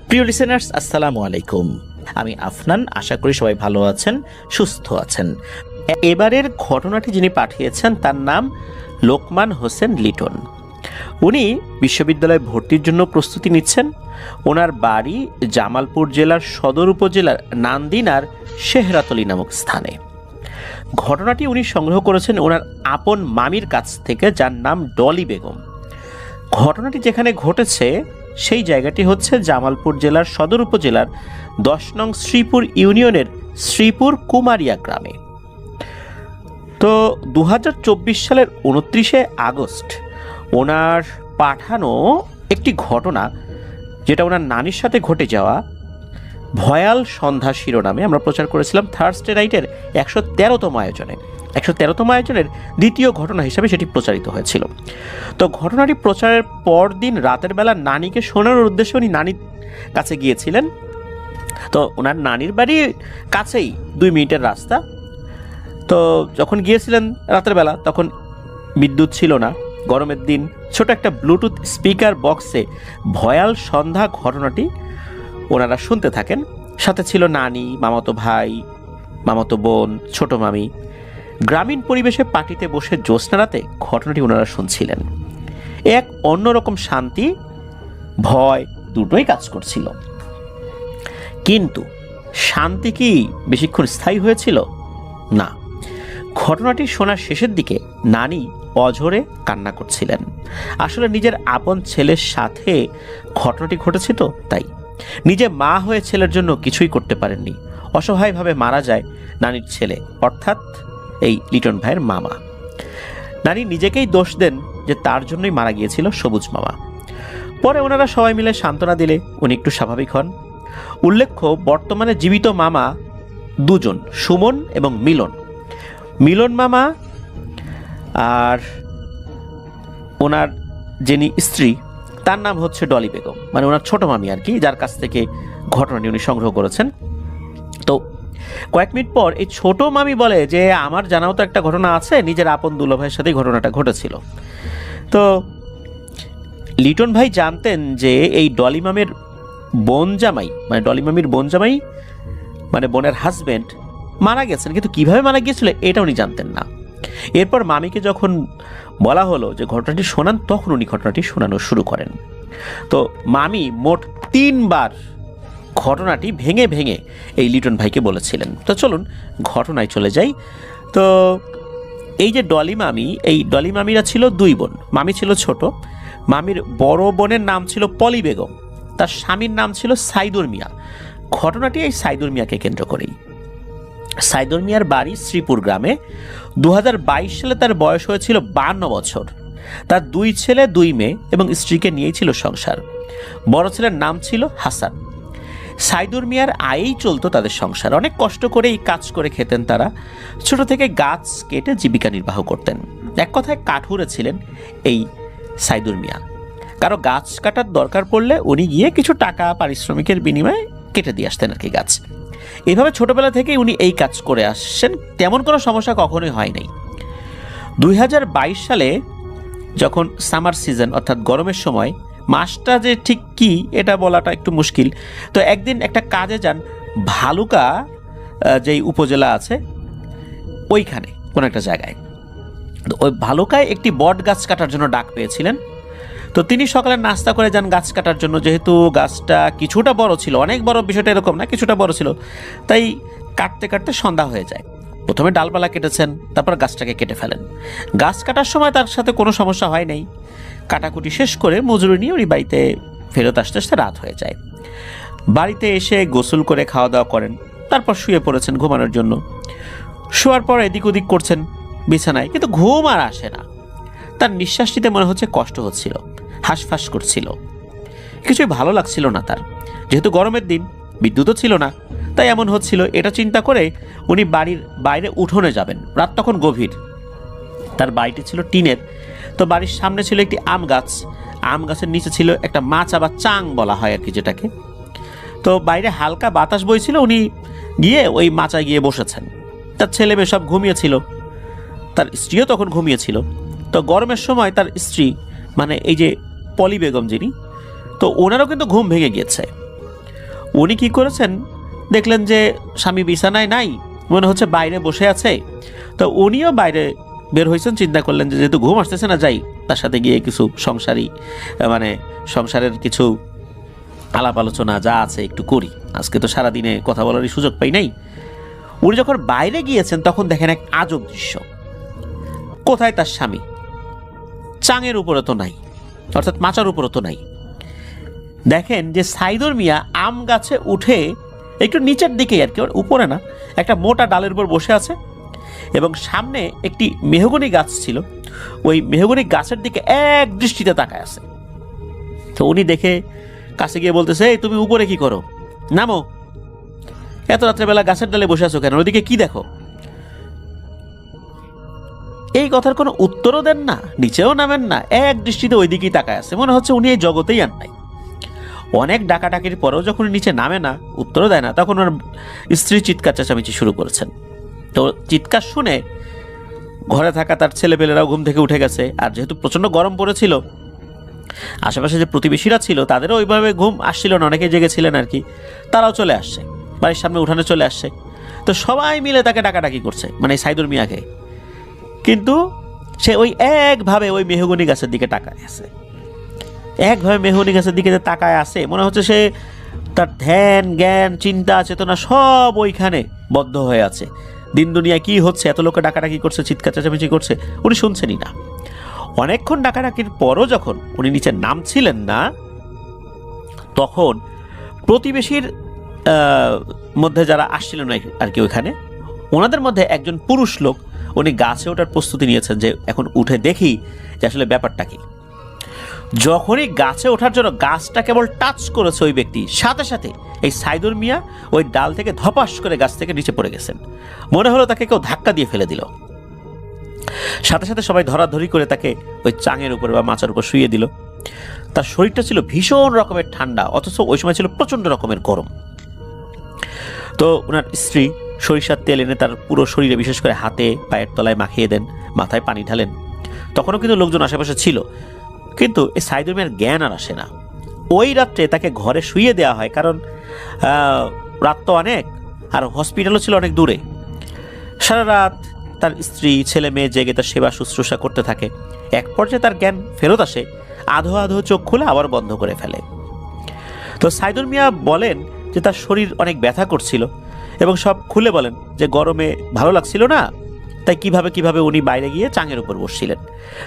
[SPEAKER 6] প্রিয় লিসেনার্স, আসসালামু আলাইকুম। আমি আফনান, আশা করি সবাই ভালো আছেন, সুস্থ আছেন। এবারের ঘটনাটি যিনি পাঠিয়েছেন তার নাম লোকমান হোসেন লিটন। উনি বিশ্ববিদ্যালয়ে ভর্তির জন্য প্রস্তুতি নিচ্ছেন। ওনার বাড়ি জামালপুর জেলার সদর উপজেলার নান্দিনার শেহরাতলি নামক স্থানে। ঘটনাটি উনি সংগ্রহ করেছেন ওনার আপন মামির কাছ থেকে, যার নাম ডলি বেগম। ঘটনাটি যেখানে ঘটেছে সেই জায়গাটি হচ্ছে জামালপুর জেলার সদর উপজেলার 10 নং শ্রীপুর ইউনিয়নের শ্রীপুর কুমারিয়া গ্রামে। তো 2024 সালের 29শে আগস্ট ওনার পাঠানো একটি ঘটনা, যেটা ওনার নানির সাথে ঘটে যাওয়া, ভয়াল সন্ধ্যা শিরোনামে আমরা প্রচার করেছিলাম থার্সডে নাইটের 113তম আয়োজনে। 113তম আয়োজনের দ্বিতীয় ঘটনা হিসাবে সেটি প্রচারিত হয়েছিল। তো ঘটনাটি প্রচারের পর দিন রাতের বেলা নানিকে শোনানোর উদ্দেশ্যে উনি নানির কাছে গিয়েছিলেন। তো ওনার নানির বাড়ি কাছেই 2 মিনিটের রাস্তা। তো যখন গিয়েছিলেন রাতের বেলা তখন বিদ্যুৎ ছিল না, গরমের দিন। ছোট একটা ব্লুটুথ স্পিকার বক্সে ভয়াল সন্ধ্যা ঘটনাটি ওনারা শুনতে থাকেন। সাথে ছিল নানি, মামাতো ভাই, মামাতো বোন, ছোট মামি। গ্রামীণ পরিবেশে পার্টিতে বসে জ্যোৎস্না রাতে ঘটনাটি ওনারা শুনছিলেন। এক অন্যরকম শান্তি, ভয় দুটোই কাজ করছিল। কিন্তু শান্তি কি বেশিক্ষণ স্থায়ী হয়েছিল? না। ঘটনাটি শোনার শেষের দিকে নানি অঝরে কান্না করছিলেন। আসলে নিজের আপন ছেলের সাথে ঘটনাটি ঘটেছে, তো তাই নিজে মা হয়ে ছেলের জন্য কিছুই করতে পারেননি। অসহায়ভাবে মারা যায় নানির ছেলে, অর্থাৎ এই লিটন ভাইয়ের মামা। নানি নিজেকেই দোষ দেন যে তার জন্যই মারা গিয়েছিল সবুজ মামা। পরে ওনারা সবাই মিলে সান্ত্বনা দিলে উনি একটু স্বাভাবিক হন। উল্লেখ্য, বর্তমানে জীবিত মামা 2 জন, সুমন এবং মিলন। মিলন মামা আর ওনার যিনি স্ত্রী তার নাম হচ্ছে ডলি বেগম, মানে ওনার ছোট মামি আর কি, যার কাছ থেকে ঘটনাটি উনি সংগ্রহ করেছেন। তো কয়েক মিনিট পর এই ছোট মামি বলে যে আমার জানাও তো একটা ঘটনা আছে, নিজের আপন দুলাভাইয়ের সাথেই ঘটনাটা ঘটেছিল। তো লিটন ভাই জানতেন যে এই ডলি মামের বোন জামাই, মানে ডলি মামির বোন জামাই মানে বোনের হাজবেন্ড মারা গেছেন, কিন্তু কিভাবে মারা গিয়েছিল এটা উনি জানতেন না। এরপর মামিকে যখন বলা হলো যে ঘটনাটি শোনান, তখন উনি ঘটনাটি শোনানো শুরু করেন। তো মামি মোট 3 বার ঘটনাটি ভেঙে ভেঙে এই লিটন ভাইকে বলেছিলেন। তো চলুন ঘটনায় চলে যাই। তো এই যে ডলি মামি, এই ডলি মামিরা ছিল 2 বোন। মামি ছিল ছোট। মামির বড় বোনের নাম ছিল পলি বেগম, তার স্বামীর নাম ছিল সাইদুর মিয়া। ঘটনাটি এই সাইদুর মিয়াকে কেন্দ্র করেই। সাইদুর মিয়ার বাড়ি শ্রীপুর গ্রামে। 2022 সালে তার বয়স হয়েছিল 52 বছর। তার 2 ছেলে 2 মেয়ে এবং স্ত্রীকে নিয়েই ছিল সংসার। বড় ছেলের নাম ছিল হাসান। সাইদুর মিয়ার আয়েই চলতো তাদের সংসার। অনেক কষ্ট করেই কাজ করে খেতেন তারা। ছোট থেকে গাছ কেটে জীবিকা নির্বাহ করতেন। এক কথায় কাঠুরে ছিলেন এই সাইদুর মিয়া। কারো গাছ কাটার দরকার পড়লে উনি গিয়ে কিছু টাকা পারিশ্রমিকের বিনিময়ে কেটে দিয়ে আসতেন আর কি গাছ। এইভাবে ছোটবেলা থেকেই উনি এই কাজ করে আসছেন, তেমন কোনো সমস্যা কখনোই হয় নাই। 2022 সালে যখন সামার সিজন অর্থাৎ গরমের সময়, মাসটা যে ঠিক কি এটা বলাটা একটু মুশকিল। তো একদিন একটা কাজে যান ভালুকা যেই উপজেলা আছে ওইখানে কোনো একটা জায়গায়। তো ওই ভালুকায় একটি বট গাছ কাটার জন্য ডাক পেয়েছিলেন। তো তিনি সকালে নাস্তা করে যান গাছ কাটার জন্য। যেহেতু গাছটা কিছুটা বড় ছিল, অনেক বড় বিষয়টা এরকম না, কিছুটা বড় ছিল, তাই কাটতে কাটতে সন্ধ্যা হয়ে যায়। প্রথমে ডালপালা কেটেছেন, তারপর গাছটাকে কেটে ফেলেন। গাছ কাটার সময় তার সাথে কোনো সমস্যা হয় নাই। কাটাকুটি শেষ করে মজুরি নিয়ে উনি বাড়িতে ফেরত আসতে আসতে রাত হয়ে যায়। বাড়িতে এসে গোসল করে খাওয়া দাওয়া করেন, তারপর শুয়ে পড়েছেন ঘুমানোর জন্য। শোয়ার পর এদিক ওদিক করছেন বিছানায়, কিন্তু ঘুম আর আসে না। তার নিঃশ্বাস নিতে মনে হচ্ছে কষ্ট হচ্ছিল, হাঁসফাঁস করছিল, কিছুই ভালো লাগছিল না তার। যেহেতু গরমের দিন, বিদ্যুৎও ছিল না, তাই এমন হচ্ছিল। এটা চিন্তা করে উনি বাড়ির বাইরে উঠোনে যাবেন। রাত তখন গভীর। তার বাড়িটি ছিল টিনের। তো বাড়ির সামনে ছিল একটি আম গাছ। আম গাছের নিচে ছিল একটা মাচা বা চাং বলা হয় আর কি যেটাকে। তো বাইরে হালকা বাতাস বইছিল। উনি গিয়ে ওই মাচায় গিয়ে বসেছেন। তার ছেলে মেয়ে সব ঘুমিয়েছিল, তার স্ত্রীও তখন ঘুমিয়েছিল। তো গরমের সময় তার স্ত্রী মানে এই যে পলি বেগম যিনি, তো ওনারও কিন্তু ঘুম ভেঙে গিয়েছে। উনি কি করেছেন, দেখলেন যে স্বামী বিছানায় নাই, মনে হচ্ছে বাইরে বসে আছে। তো উনিও বাইরে বের হয়েছেন, চিন্তা করলেন যে যেহেতু ঘুম আসতেছে না, যাই তার সাথে গিয়ে কিছু মানে সংসারের কিছু আলাপ আলোচনা যা আছে একটু করি, আজকে তো সারাদিনে কথা বলারই সুযোগ পাই নাই। উনি যখন বাইরে গিয়েছেন তখন দেখেন এক আজব দৃশ্য। কোথায় তার স্বামী? চাঙের উপরে তো নাই, অর্থাৎ মাচার উপরে তো নাই। দেখেন যে সাইদুর মিয়া আম গাছে উঠে একটু নিচের দিকে আর কি, উপরে না, একটা মোটা ডালের উপর বসে আছে এবং সামনে একটি মেহগনি গাছ ছিল, ওই মেহগনি গাছের দিকে এক দৃষ্টিতে তাকায় আছে। তো উনি দেখে কাছে গিয়ে বলতেছে, এই তুমি উপরে কি করো, নামো, এত রাত্রেবেলা গাছের ডালে বসে আছো কেন, ওইদিকে কি দেখো? এই কথার কোনো উত্তরও দেন না, নিচেও নামেন না, এক দৃষ্টিতে ওই দিকেই তাকায় আছে, মনে হচ্ছে উনি এই জগতেই আর নাই। অনেক ডাকাডাকির পরেও যখন নিচে নামে না, উত্তরও দেয় না, তখন ওর স্ত্রী চিৎকার চেঁচামেচি শুরু করেছেন। তো চিৎকার শুনে ঘরে থাকা তার ছেলেপেলেরাও ঘুম থেকে উঠে গেছে। আর যেহেতু প্রচণ্ড গরম পড়েছিল, আশেপাশে যে প্রতিবেশীরা ছিল তাদেরও ওইভাবে ঘুম আসছিল না, অনেকে জেগেছিলেন আর কি, তারাও চলে আসছে, বাড়ির সামনে উঠানে চলে আসছে। তো সবাই মিলে তাকে ডাকাডাকি করছে, মানে সাইদুর মিয়াকে। কিন্তু সে ওই একভাবে ওই মেহগনি গাছের দিকে তাকায় আছে, একভাবে মেহগনি গাছের দিকে যে তাকায় আছে, মনে হচ্ছে সে তার ধ্যান জ্ঞান চিন্তা চেতনা সব ওইখানে বদ্ধ হয়ে আছে। দিন দুনিয়া কি হচ্ছে, এত লোকে ডাকাডাকি করছে, চিৎকার চেঁচামেচি করছে, উনি শুনছেনই না। অনেকক্ষণ ডাকাডাকির পরও যখন উনি নিচে নামছিলেন না, তখন প্রতিবেশীর মধ্যে যারা আসছিলেন আর কি ওইখানে, ওনাদের মধ্যে একজন পুরুষ লোক, উনি গাছে ওঠার প্রস্তুতি নিয়েছেন যে এখন উঠে দেখি যে আসলে ব্যাপারটা কি। যখনই গাছে ওঠার জন্য গাছটা কেবল টাচ করেছে ওই ব্যক্তি, সাথে সাথে এই সাইদুর মিয়া ওই ডাল থেকে ধপাস করে গাছ থেকে নিচে পড়ে গেছেন। মনে হলো তাকে কেউ ধাক্কা দিয়ে ফেলে দিল। সাথে সাথে সবাই ধরাধরি করে তাকে ওই চাঙের উপর বা মাচার উপর শুইয়ে দিল। তার শরীরটা ছিল ভীষণ রকমের ঠান্ডা, অথচ ওই সময় ছিল প্রচণ্ড রকমের গরম। তো ওনার স্ত্রী সরিষার তেল এনে তার পুরো শরীরে, বিশেষ করে হাতে পায়ের তলায় মাখিয়ে দেন, মাথায় পানি ঢালেন। তখনও কিন্তু লোকজন আশেপাশে ছিল, কিন্তু এই সাইদুর মিয়ার জ্ঞান আর আসে না। ওই রাত্রে তাকে ঘরে শুইয়ে দেওয়া হয়, কারণ রাত তো অনেক, আর হসপিটালও ছিল অনেক দূরে। সারা রাত তার স্ত্রী ছেলে মেয়ে জেগে তার সেবা শুশ্রূষা করতে থাকে। এক পর্যায়ে তার জ্ঞান ফেরত আসে, আধো আধো চোখ খুলে আবার বন্ধ করে ফেলে। তো সাইদুর মিয়া বলেন যে তার শরীর অনেক ব্যথা করছিল এবং সব খুলে বলেন যে গরমে ভালো লাগছিল না, তাই কিভাবে উনি বাইরে গিয়ে চাঙের উপর বসছিলেন।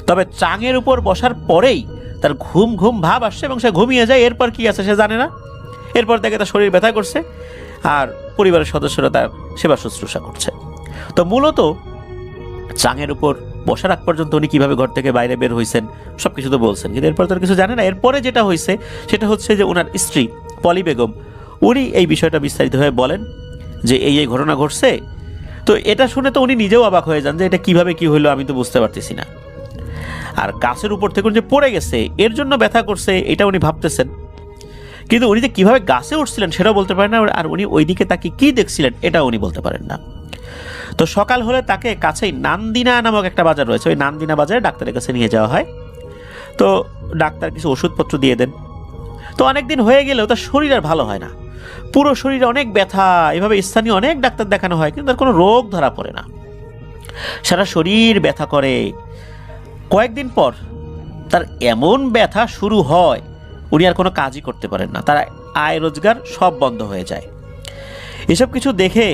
[SPEAKER 6] তবে চাঙের উপর বসার পরেই তার ঘুম ঘুম ভাব আসছে এবং সে ঘুমিয়ে যায়। এরপর কি আছে সে জানে না। এরপর দেখে তার শরীর ব্যথা করছে আর পরিবারের সদস্যরা তার সেবা শুশ্রূষা করছে। তো মূলত চাঙের উপর বসার আগ পর্যন্ত উনি কিভাবে ঘর থেকে বাইরে বের হয়েছেন সব কিছু তো বলছেন, কিন্তু এরপর তার কিছু জানে না। এরপরে যেটা হয়েছে সেটা হচ্ছে যে ওনার স্ত্রী পলি বেগম, উনি এই বিষয়টা বিস্তারিতভাবে বলেন যে এই ঘটনা ঘটছে। তো এটা শুনে তো উনি নিজেও অবাক হয়ে যান যে এটা কিভাবে কি হইলো, আমি তো বুঝতে পারতেছি না। আর গাছের উপর থেকে যে পড়ে গেছে এর জন্য ব্যথা করছে এটা উনি ভাবতেছেন, কিন্তু উনি যে কিভাবে গাছে উঠছিলেন সেটাও বলতে পারেন না। আর উনি ওইদিকে তাকে কি দেখছিলেন এটাও উনি বলতে পারেন না। তো সকাল হলে তাকে কাছেই নান্দিনা নামক একটা বাজার রয়েছে, ওই নান্দিনা বাজারে ডাক্তারের কাছে নিয়ে যাওয়া হয়। তো ডাক্তার কিছু ওষুধপত্র দিয়ে দেন। তো অনেকদিন হয়ে গেলেও তার শরীর আর ভালো হয় না, পুরো শরীরে অনেক ব্যথা। এভাবে স্থানীয় অনেক ডাক্তার দেখানো হয়, কিন্তু তার কোনো রোগ ধরা পড়ে না, সারা শরীর ব্যথা করে। কয়েকদিন পর তার এমন ব্যথা শুরু হয় উনি আর কোনো কাজই করতে পারেন না, তার আয় রোজগার সব বন্ধ হয়ে যায়। এসব কিছু দেখে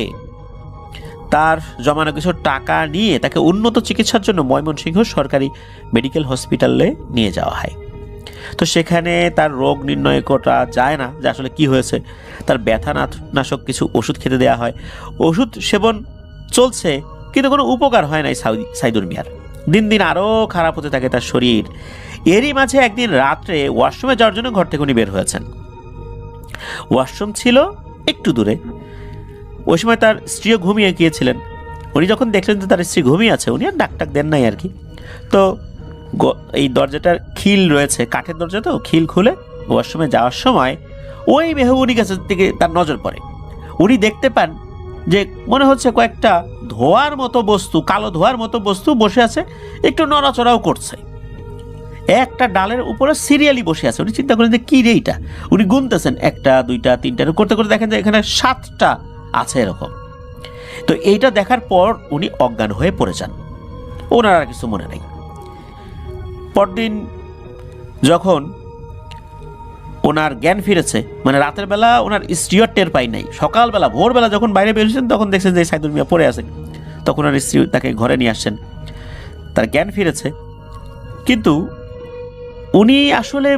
[SPEAKER 6] তার জমানো কিছু টাকা নিয়ে তাকে উন্নত চিকিৎসার জন্য ময়মনসিংহ সরকারি মেডিকেল হসপিটালে নিয়ে যাওয়া হয়। তো সেখানে তার রোগ নির্ণয় করা যায় না যে আসলে কি হয়েছে। তার ব্যথা নাশক কিছু ওষুধ খেতে দেওয়া হয়, ওষুধ সেবন চলছে, কিন্তু কোনো উপকার হয় না সাইদুর মিয়ার। দিন দিন আরও খারাপ হতে থাকে তার শরীর। এরই মাঝে একদিন রাত্রে ওয়াশরুমে যাওয়ার জন্য ঘর থেকে উনি বের হয়েছেন। ওয়াশরুম ছিল একটু দূরে। ওই সময় তার স্ত্রীও ঘুমিয়ে গিয়েছিলেন। উনি যখন দেখলেন যে তার স্ত্রী ঘুমিয়ে আছে, উনি আর ডাক দেন নাই আর কি। তো এই দরজাটার খিল রয়েছে, কাঠের দরজা, তো খিল খুলে ওয়াশরুমে যাওয়ার সময় ওই মেহগনি গাছের দিকে তার নজর পড়ে। উনি দেখতে পান যে মনে হচ্ছে কয়েকটা ধোয়ার মতো বস্তু, কালো ধোয়ার মতো বস্তু বসে আছে, একটু নড়াচড়াও করছে। একটা ডালের উপরে সিরিয়ালি বসে আছে। উনি চিন্তা করেন যে কি রে এটা, উনি গুনতেছেন 1টা 2টা 3টা করতে করতে দেখেন যে এখানে 7টা আছে এরকম। তো এইটা দেখার পর উনি অজ্ঞান হয়ে পড়ে যান, ওনার আর কিছু মনে নেই। পরদিন যখন ওনার জ্ঞান ফিরেছে, মানে রাতের বেলা ওনার স্ত্রীও টের পাই নাই, সকালবেলা ভোরবেলা যখন বাইরে বেরিয়েছেন তখন দেখছেন যে সাইদুল মিয়া পড়ে আছে। তখন ওনার স্ত্রী তাকে ঘরে নিয়ে আসছেন, তার জ্ঞান ফিরেছে। কিন্তু উনি আসলে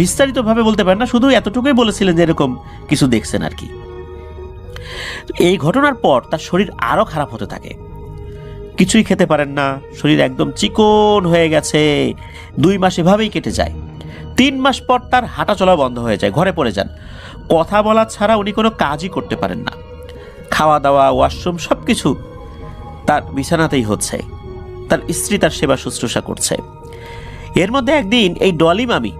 [SPEAKER 6] বিস্তারিতভাবে বলতে পারেন না, শুধু এতটুকুই বলেছিলেন যে এরকম কিছু দেখছেন আর কি। এই ঘটনার পর তার শরীর আরো খারাপ হতে থাকে, কিছুই খেতে পারেন না, শরীর একদম চিকন হয়ে গেছে। 2 মাস এভাবেই কেটে যায়। 3 মাস পর তার হাঁটা চলা বন্ধ হয়ে যায়, ঘরে পড়ে যান। কথা বলা ছাড়া উনি কোনো কাজই করতে পারেন না। খাওয়া দাওয়া, ওয়াশরুম সবকিছু তার বিছানাতেই হচ্ছে। তার স্ত্রী তার সেবা শুশ্রূষা করছে। এর মধ্যে একদিন এই ডলি মামি,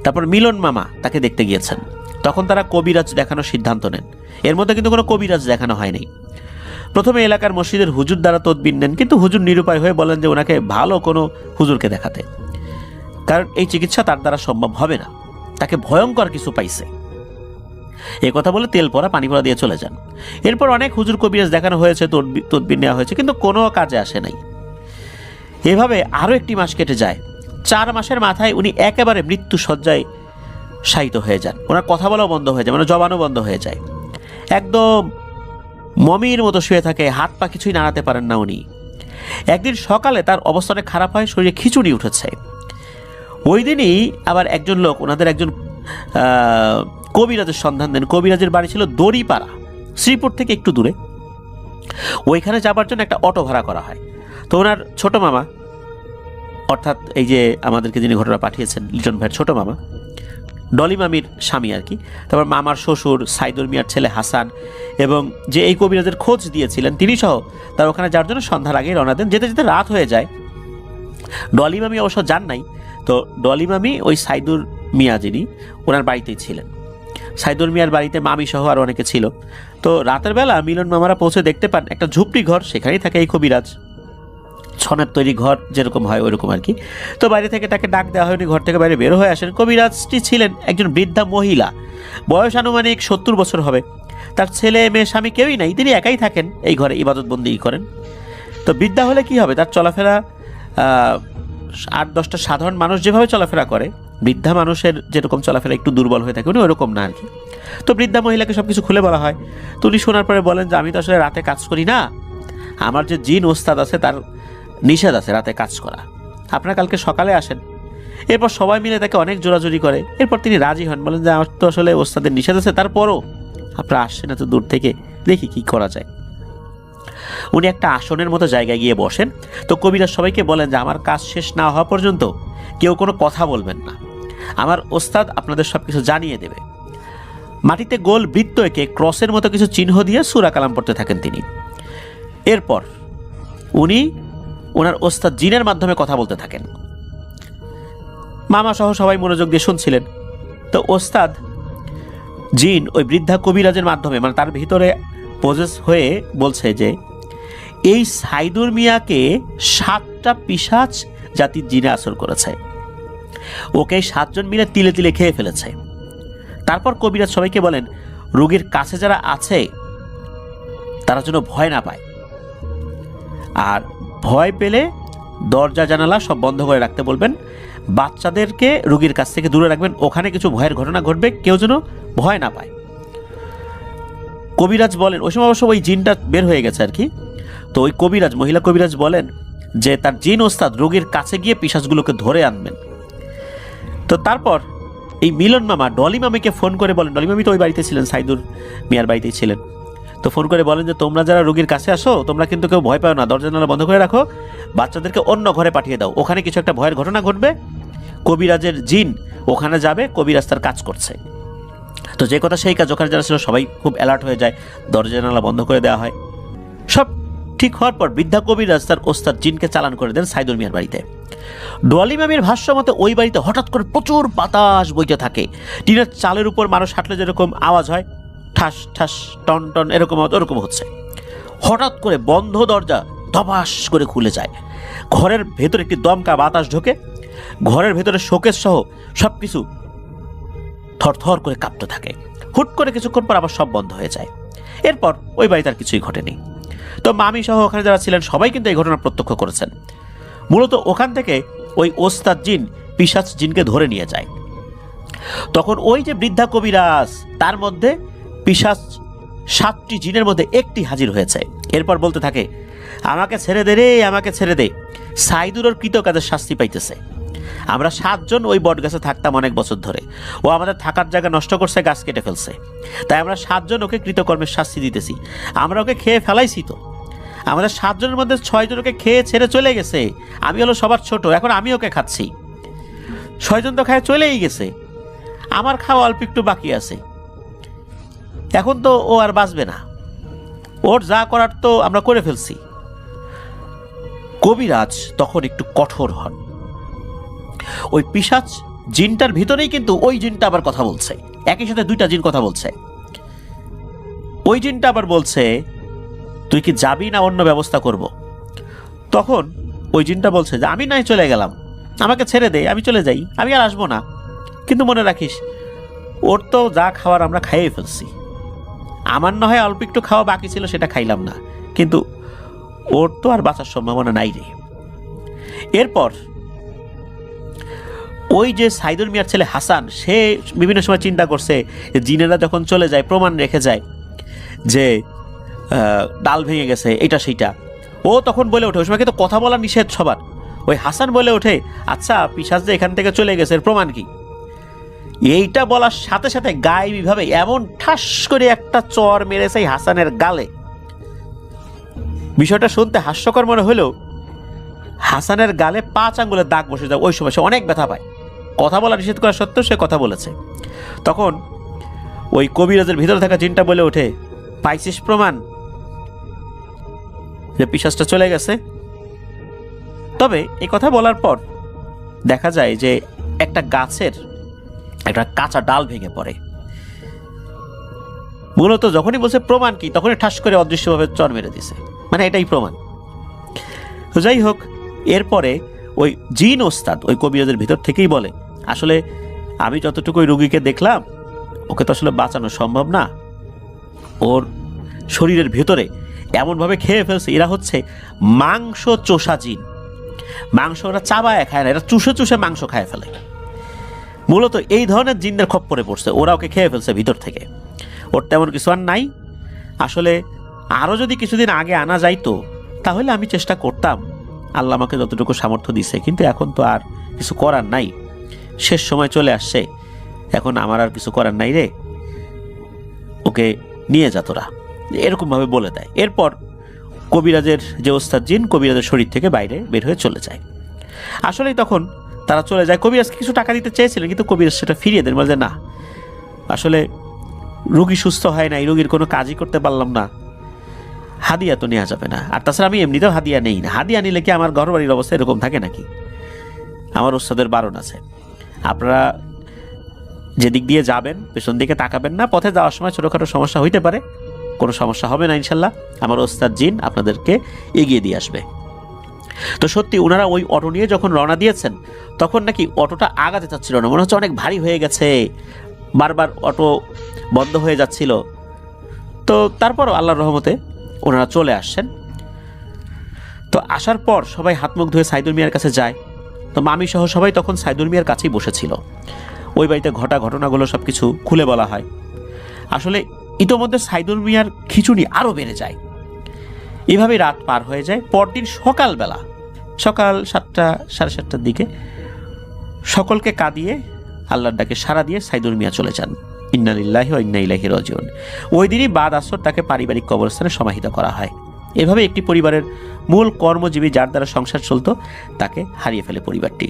[SPEAKER 6] তারপর মিলন মামা তাকে দেখতে গিয়েছেন। তখন তারা কবিরাজ দেখানোর সিদ্ধান্ত নেন। এর মধ্যে কিন্তু কোনো কবিরাজ দেখানো হয়নি। প্রথমে এলাকার মসজিদের হুজুর দ্বারা তদবির নেন, কিন্তু হুজুর নিরুপায় হয়ে বলেন যে ওনাকে ভালো কোনো হুজুরকে দেখাতে, কারণ এই চিকিৎসা তার দ্বারা সম্ভব হবে না, তাকে ভয়ঙ্কর কিছু পাইছে। এ কথা বলে তেল পড়া পানি পড়া দিয়ে চলে যান। এরপর অনেক হুজুর কবিরাজ দেখানো হয়েছে, তদবির নেওয়া হয়েছে, কিন্তু কোনো কাজে আসে নাই। এভাবে আরো 1টি মাস কেটে যায়। 4 মাসের মাথায় উনি একেবারে মৃত্যু শয্যায় শায়িত হয়ে যান। ওনার কথা বলাও বন্ধ হয়ে যায়, মানে জবানও বন্ধ হয়ে যায়। একদম মমির মতো শুয়ে থাকে, হাত পা কিছুই নাড়াতে পারেন না উনি। একদিন সকালে তার অবস্থা অনেক খারাপ হয়, শরীরে খিচুড়ি উঠেছে। ওই দিনই আবার একজন লোক, ওনাদের একজন কবিরাজের সন্ধান দেন। কবিরাজের বাড়ি ছিল দড়িপাড়া, শ্রীপুর থেকে একটু দূরে। ওইখানে যাবার জন্য একটা অটো ভাড়া করা হয়। তো ওনার ছোট মামা, অর্থাৎ এই যে আমাদেরকে যিনি ঘটনা পাঠিয়েছেন লিটন ভাইয়ের ছোট মামা, ডলি মামির স্বামী আর কি, তারপর মামার শ্বশুর সাইদুল মিয়ার ছেলে হাসান, এবং যে এই কবিরাজের খোঁজ দিয়েছিলেন তিনি সহ তার ওখানে যাওয়ার জন্য সন্ধ্যার আগেই রওনা দেন। যেতে যেতে রাত হয়ে যায়। ডলি মামি অবশ্য যান নাই। তো ডলি মামি ওই সাইদুল মিয়া যিনি, ওনার বাড়িতেই ছিলেন। সাইদুল মিয়ার বাড়িতে মামি সহ আর অনেকে ছিল। তো রাতের বেলা মিলন মামারা পৌঁছে দেখতে পান একটা ঝুপড়ি ঘর, সেখানেই থাকে এই কবিরাজ। ছনের তৈরি ঘর যেরকম হয় ওইরকম আর কি। তো বাইরে থেকে তাকে ডাক দেওয়া হয়নি, ঘর থেকে বাইরে বের হয়ে আসেন। কবিরাজটি ছিলেন একজন বৃদ্ধা মহিলা, বয়স আনুমানিক 70 বছর হবে। তার ছেলে মেয়ে স্বামী কেউই নাই, তিনি একাই থাকেন এই ঘরে, ইবাদত বন্দি করেন। তো বৃদ্ধা হলে কি হবে, তার চলাফেরা 8-10টা সাধারণ মানুষ যেভাবে চলাফেরা করে, বৃদ্ধা মানুষের যেরকম চলাফেরা একটু দুর্বল হয়ে থাকে, উনি ওরকম না আর কি। তো বৃদ্ধা মহিলাকে সবকিছু খুলে বলা হয়। তো উনি শোনার পরে বলেন যে আমি তো আসলে রাতে কাজ করি না, আমার যে জিন ওস্তাদ আছে তার নিষেধ আছে রাতে কাজ করা, আপনারা কালকে সকালে আসেন। এরপর সবাই মিলে তাকে অনেক জোরাজুরি করে। এরপর তিনি রাজি হন, বলেন যে আমার তো আসলে ওস্তাদের নিষেধ আছে, তারপরও আপনারা আসছেন এত দূর থেকে, দেখি কি করা যায়। উনি একটা আসনের মতো জায়গায় গিয়ে বসেন। তো কবিরাজ সবাইকে বলেন যে আমার কাজ শেষ না হওয়া পর্যন্ত কেউ কোনো কথা বলবেন না, আমার ওস্তাদ আপনাদের সবকিছু জানিয়ে দেবে। মাটিতে গোল বৃত্ত এঁকে ক্রসের মতো কিছু চিহ্ন দিয়ে সূরা কালাম পড়তে থাকেন তিনি। এরপর উনি ওনার ওস্তাদ জিনের মাধ্যমে কথা বলতে থাকেন। মামা সহ সবাই মনোযোগ দিয়ে শুনছিলেন। তো ওস্তাদ জিন ওই বৃদ্ধা কবিরাজের মাধ্যমে, মানে তার ভিতরে পজেস হয়ে বলছে যে এই সাইদুর মিয়াকে 7টা পিশাচ জাতির জিনে আসর করেছে, ওকে 7 জন মিলে তিলে তিলে খেয়ে ফেলেছে। তারপর কবিরাজ সবাইকে বলেন রোগীর কাছে যারা আছে তারা যেন ভয় না পায়, আর ভয় পেলে দরজা জানালা সব বন্ধ করে রাখতে বলবেন, বাচ্চাদেরকে রোগীর কাছ থেকে দূরে রাখবেন, ওখানে কিছু ভয়ের ঘটনা ঘটবে, কেউ যেন ভয় না পায়। কবিরাজ বলেন, ওই সময় অবশ্য ওই জিনটা বের হয়ে গেছে আর কি। তো ওই কবিরাজ, মহিলা কবিরাজ বলেন যে তার জিন ওস্তাদ রোগীর কাছে গিয়ে পিশাচগুলোকে ধরে আনবেন। তো তারপর এই মিলন মামা ডলি মামিকে ফোন করে বলেন, ডলি মামি তো ওই বাড়িতে ছিলেন, সাইদুর মিয়ার বাড়িতেই ছিলেন। তো ফোন করে বলেন যে তোমরা যারা রোগীর কাছে আসো তোমরা কিন্তু কেউ ভয় পাও না, দরজা জানালা বন্ধ করে রাখো, বাচ্চাদেরকে অন্য ঘরে পাঠিয়ে দাও, ওখানে কিছু একটা ভয়ের ঘটনা ঘটবে, কবিরাজের জিন ওখানে যাবে, কবিরাজ তার কাজ করছে। তো যে কথা সেই কাজ, ওখানে যারা ছিল সবাই খুব অ্যালার্ট হয়ে যায়, দরজা জানালা বন্ধ করে দেওয়া হয়। সব ঠিক হওয়ার পর বৃদ্ধা কবিরাজ তার ওস্তাদ জিনকে চালান করে দেন সাইদুল মিয়ার বাড়িতে। ডলি মামির ভাষ্য মতে ওই বাড়িতে হঠাৎ করে প্রচুর বাতাস বইতে থাকে, টিনের চালের উপর মানুষ হাঁটলে যেরকম আওয়াজ হয় ঠাস ঠাস টন টন ওরকম হচ্ছে। হঠাৎ করে বন্ধ দরজা ধপাস করে খুলে যায়, ঘরের ভেতরে একটি দমকা বাতাস ঢোকে, ঘরের ভেতরে শোকেস সহ সবকিছু থরথর করে কাঁপতে থাকে। হুট করে কিছুক্ষণ পর আবার সব বন্ধ হয়ে যায়। এরপর ওই বাড়িতে আর কিছুই ঘটেনি। তো মামি সহ ওখানে যারা ছিলেন সবাই কিন্তু এই ঘটনা প্রত্যক্ষ করেছেন। মূলত ওখান থেকে ওই ওস্তাদ জিন পিশাচ জিনকে ধরে নিয়ে যায়। তখন ওই যে বৃদ্ধা কবিরাজ, তার মধ্যে পিশাচ 7টি জিনের মধ্যে একটি হাজির হয়েছে। এরপর বলতে থাকে, আমাকে ছেড়ে দে রে, আমাকে ছেড়ে দে। সাইদুর ওর কৃতকাজের শাস্তি পাইতেছে। আমরা 7 জন ওই বট গাছে থাকতাম অনেক বছর ধরে, ও আমাদের থাকার জায়গা নষ্ট করছে, গাছ কেটে ফেলছে, তাই আমরা 7 জন ওকে কৃতকর্মের শাস্তি দিতেছি। আমরা ওকে খেয়ে ফেলাইছি, তো আমাদের 7 জনের মধ্যে 6 জন ওকে খেয়ে ছেড়ে চলে গেছে। আমি হলো সবার ছোট, এখন আমি ওকে খাচ্ছি। 6 জন তো খায় চলেই গেছে, আমার খাওয়া অল্প একটু বাকি আছে। এখন তো ও আর বাঁচবে না, ওর যা করার তো আমরা করে ফেলছি। কবিরাজ তখন একটু কঠোর হন। ওই পিশাচ জিনটার ভিতরেই কিন্তু ওই জিনটা আবার কথা বলছে, একই সাথে 2টা জিন কথা বলছে। ওই জিনটা আবার বলছে, তুই কি যাবি না অন্য ব্যবস্থা করব? তখন ওই জিনটা বলছে যে আমি নাই চলে গেলাম, আমাকে ছেড়ে দে, আমি চলে যাই, আমি আর আসবো না। কিন্তু মনে রাখিস, ওর তো যা খাওয়ার আমরা খাইয়ে ফেলছি। আমার না হয় অল্প একটু খাওয়া বাকি ছিল, সেটা খাইলাম না, কিন্তু ওর তো আর বাঁচার সম্ভাবনা নাই রে। এরপর ওই যে সাইদুর মিয়ার ছেলে হাসান, সে বিভিন্ন সময় চিন্তা করছে যে জিনেরা যখন চলে যায় প্রমাণ রেখে যায় যে ডাল ভেঙে গেছে, এটা সেইটা। ও তখন বলে ওঠে, ওই সময় কিন্তু কথা বলা নিষেধ সবার। ওই হাসান বলে ওঠে, আচ্ছা পিশাচ যে এখান থেকে চলে গেছে, এর প্রমাণ কি? এইটা বলার সাথে সাথে গায়েবীভাবে এমন ঠাস করে একটা চর মেরেছে হাসানের গালে। বিষয়টা শুনতে হাস্যকর মনে হলেও হাসানের গালে 5 আঙ্গুলের দাগ বসে যায়। ওই সময় সে অনেক ব্যথা পায়। কথা বলা নিষেধ করা সত্ত্বেও সে কথা বলেছে। তখন ওই কবিরাজের ভিতরে থাকা জিনটা বলে ওঠে, পাইছিস প্রমাণ যে পিশাচটা চলে গেছে? তবে এই কথা বলার পর দেখা যায় যে একটা গাছের একটা কাঁচা ডাল ভেঙে পড়ে। মূলত যখনই বলছে প্রমাণ কি, তখনই ঠাস করে অদৃশ্যভাবে চর মেরে দিছে, মানে এটাই প্রমাণ। তো যাই হোক, এরপরে ওই জিন ওস্তাদ ওই কবিরাজের ভিতর থেকেই বলে, আসলে আমি যতটুকু ওই রুগীকে দেখলাম, ওকে তো আসলে বাঁচানো সম্ভব না। ওর শরীরের ভেতরে এমনভাবে খেয়ে ফেলছে, এরা হচ্ছে মাংস চোষা জিন। মাংস ওরা চাবায় খায় না, এরা চুষে চুষে মাংস খায় ফেলে। মূলত এই ধরনের জিনদের খপ্পরে পড়ছে, ওরা ওকে খেয়ে ফেলছে ভিতর থেকে। ওর তেমন কিছু আর নাই। আসলে আরও যদি কিছুদিন আগে আনা যাইতো তাহলে আমি চেষ্টা করতাম, আল্লাহ আমাকে যতটুকু সামর্থ্য দিছে, কিন্তু এখন তো আর কিছু করার নাই, শেষ সময় চলে আসছে, এখন আমার আর কিছু করার নাই রে, ওকে নিয়ে যা তোরা, এরকমভাবে বলে দেয়। এরপর কবিরাজের যে ওস্তাদ জিন কবিরাজের শরীর থেকে বাইরে বের হয়ে চলে যায়। আসলেই তখন তারা চলে যায়। কবিরাজকে কিছু টাকা দিতে চেয়েছিলেন, কিন্তু কবিরাজ সেটা ফিরিয়ে দেন, বলে না, আসলে রুগী সুস্থ হয় না, এই রুগীর কোনো কাজই করতে পারলাম না, হাদিয়া তো নেওয়া যাবে না। আর তাছাড়া আমি এমনিতেও হাদিয়া নেই না, হাদিয়া নিলে কি আমার ঘর বাড়ির অবস্থা এরকম থাকে নাকি? আমার ওস্তাদের বারণ আছে, আপনারা যেদিক দিয়ে যাবেন পেছন দিকে তাকাবেন না, পথে যাওয়ার সময় ছোটোখাটো সমস্যা হইতে পারে, কোনো সমস্যা হবে না ইনশাল্লাহ, আমার ওস্তাদ জিন আপনাদেরকে এগিয়ে দিয়ে আসবে। তো সত্যি ওনারা ওই অটো নিয়ে যখন রওনা দিয়েছেন, তখন নাকি অটোটা আগাতে চাচ্ছিল না, মনে হচ্ছে অনেক ভারী হয়ে গেছে, বারবার অটো বন্ধ হয়ে যাচ্ছিল। তো তারপরও আল্লাহর রহমতে ওনারা চলে আসছেন। তো আসার পর সবাই হাত মুখ ধুয়ে সাইদুর মিয়ার কাছে যায়। তো মামি সহ সবাই তখন সাইদুর মিয়ার কাছেই বসেছিল। ওই বাড়িতে ঘটা ঘটনাগুলো সব কিছু খুলে বলা হয়। আসলে ইতোমধ্যে সাইদুর মিয়ার খিচুড়ি আরও বেড়ে যায়। এভাবেই রাত পার হয়ে যায়। পরদিন সকালবেলা, সকাল 7টা সাড়ে 7টার দিকে সকলকে কাঁদিয়ে আল্লাহর ডাকে সাড়া দিয়ে সাইদুর মিয়া চলে যান। ইন্না লিল্লাহি ওয়া ইন্না ইলাইহি রাজিউন। ওই দিনই বাদ আসর তাকে পারিবারিক কবরস্থানে সমাহিত করা হয়। এভাবে একটি পরিবারের মূল কর্মজীবী যার দ্বারা সংসার চলত, তাকে হারিয়ে ফেলে পরিবারটি।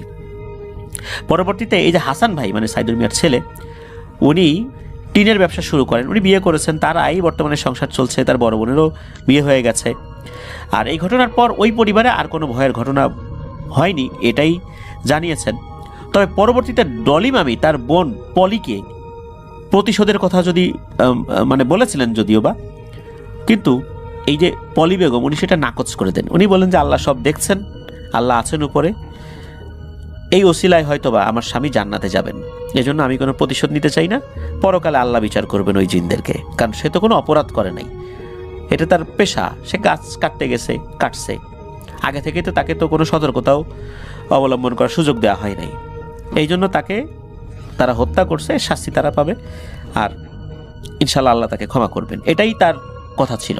[SPEAKER 6] পরবর্তীতে এই যে হাসান ভাই, মানে সাইদুর মিয়ার ছেলে, উনি টিনের ব্যবসা শুরু করেন। উনি বিয়ে করেছেন, তার এই বর্তমানে সংসার চলছে, তার বড় বোনেরও বিয়ে হয়ে গেছে। আর এই ঘটনার পর ওই পরিবারে আর কোনো ভয়ের ঘটনা হয়নি, এটাই জানিয়েছেন। তবে পরবর্তীতে ডলি মামি তার বোন পলিকে প্রতিশোধের কথা যদি মানে বলেছিলেন যদিও বা, কিন্তু এই যে পলি বেগম উনি সেটা নাকচ করে দেন। উনি বলেন যে আল্লাহ সব দেখছেন, আল্লাহ আছেন উপরে, এই ওসিলায় হয়তোবা আমার স্বামী জান্নাতে যাবেন, এজন্য আমি কোনো প্রতিশোধ নিতে চাই না, পরকালে আল্লাহ বিচার করবেন ওই জিনদেরকে, কারণ সে তো কোনো অপরাধ করে নাই, এটা তার পেশা, সে গাছ কাটতে গেছে, কাটছে, আগে থেকে তো তাকে তো কোনো সতর্কতাও অবলম্বন করার সুযোগ দেওয়া হয় নাই, এই জন্য তাকে তারা হত্যা করছে, শাস্তি তারা পাবে, আর ইনশাল্লাহ আল্লাহ তাকে ক্ষমা করবেন, এটাই তার কথা ছিল।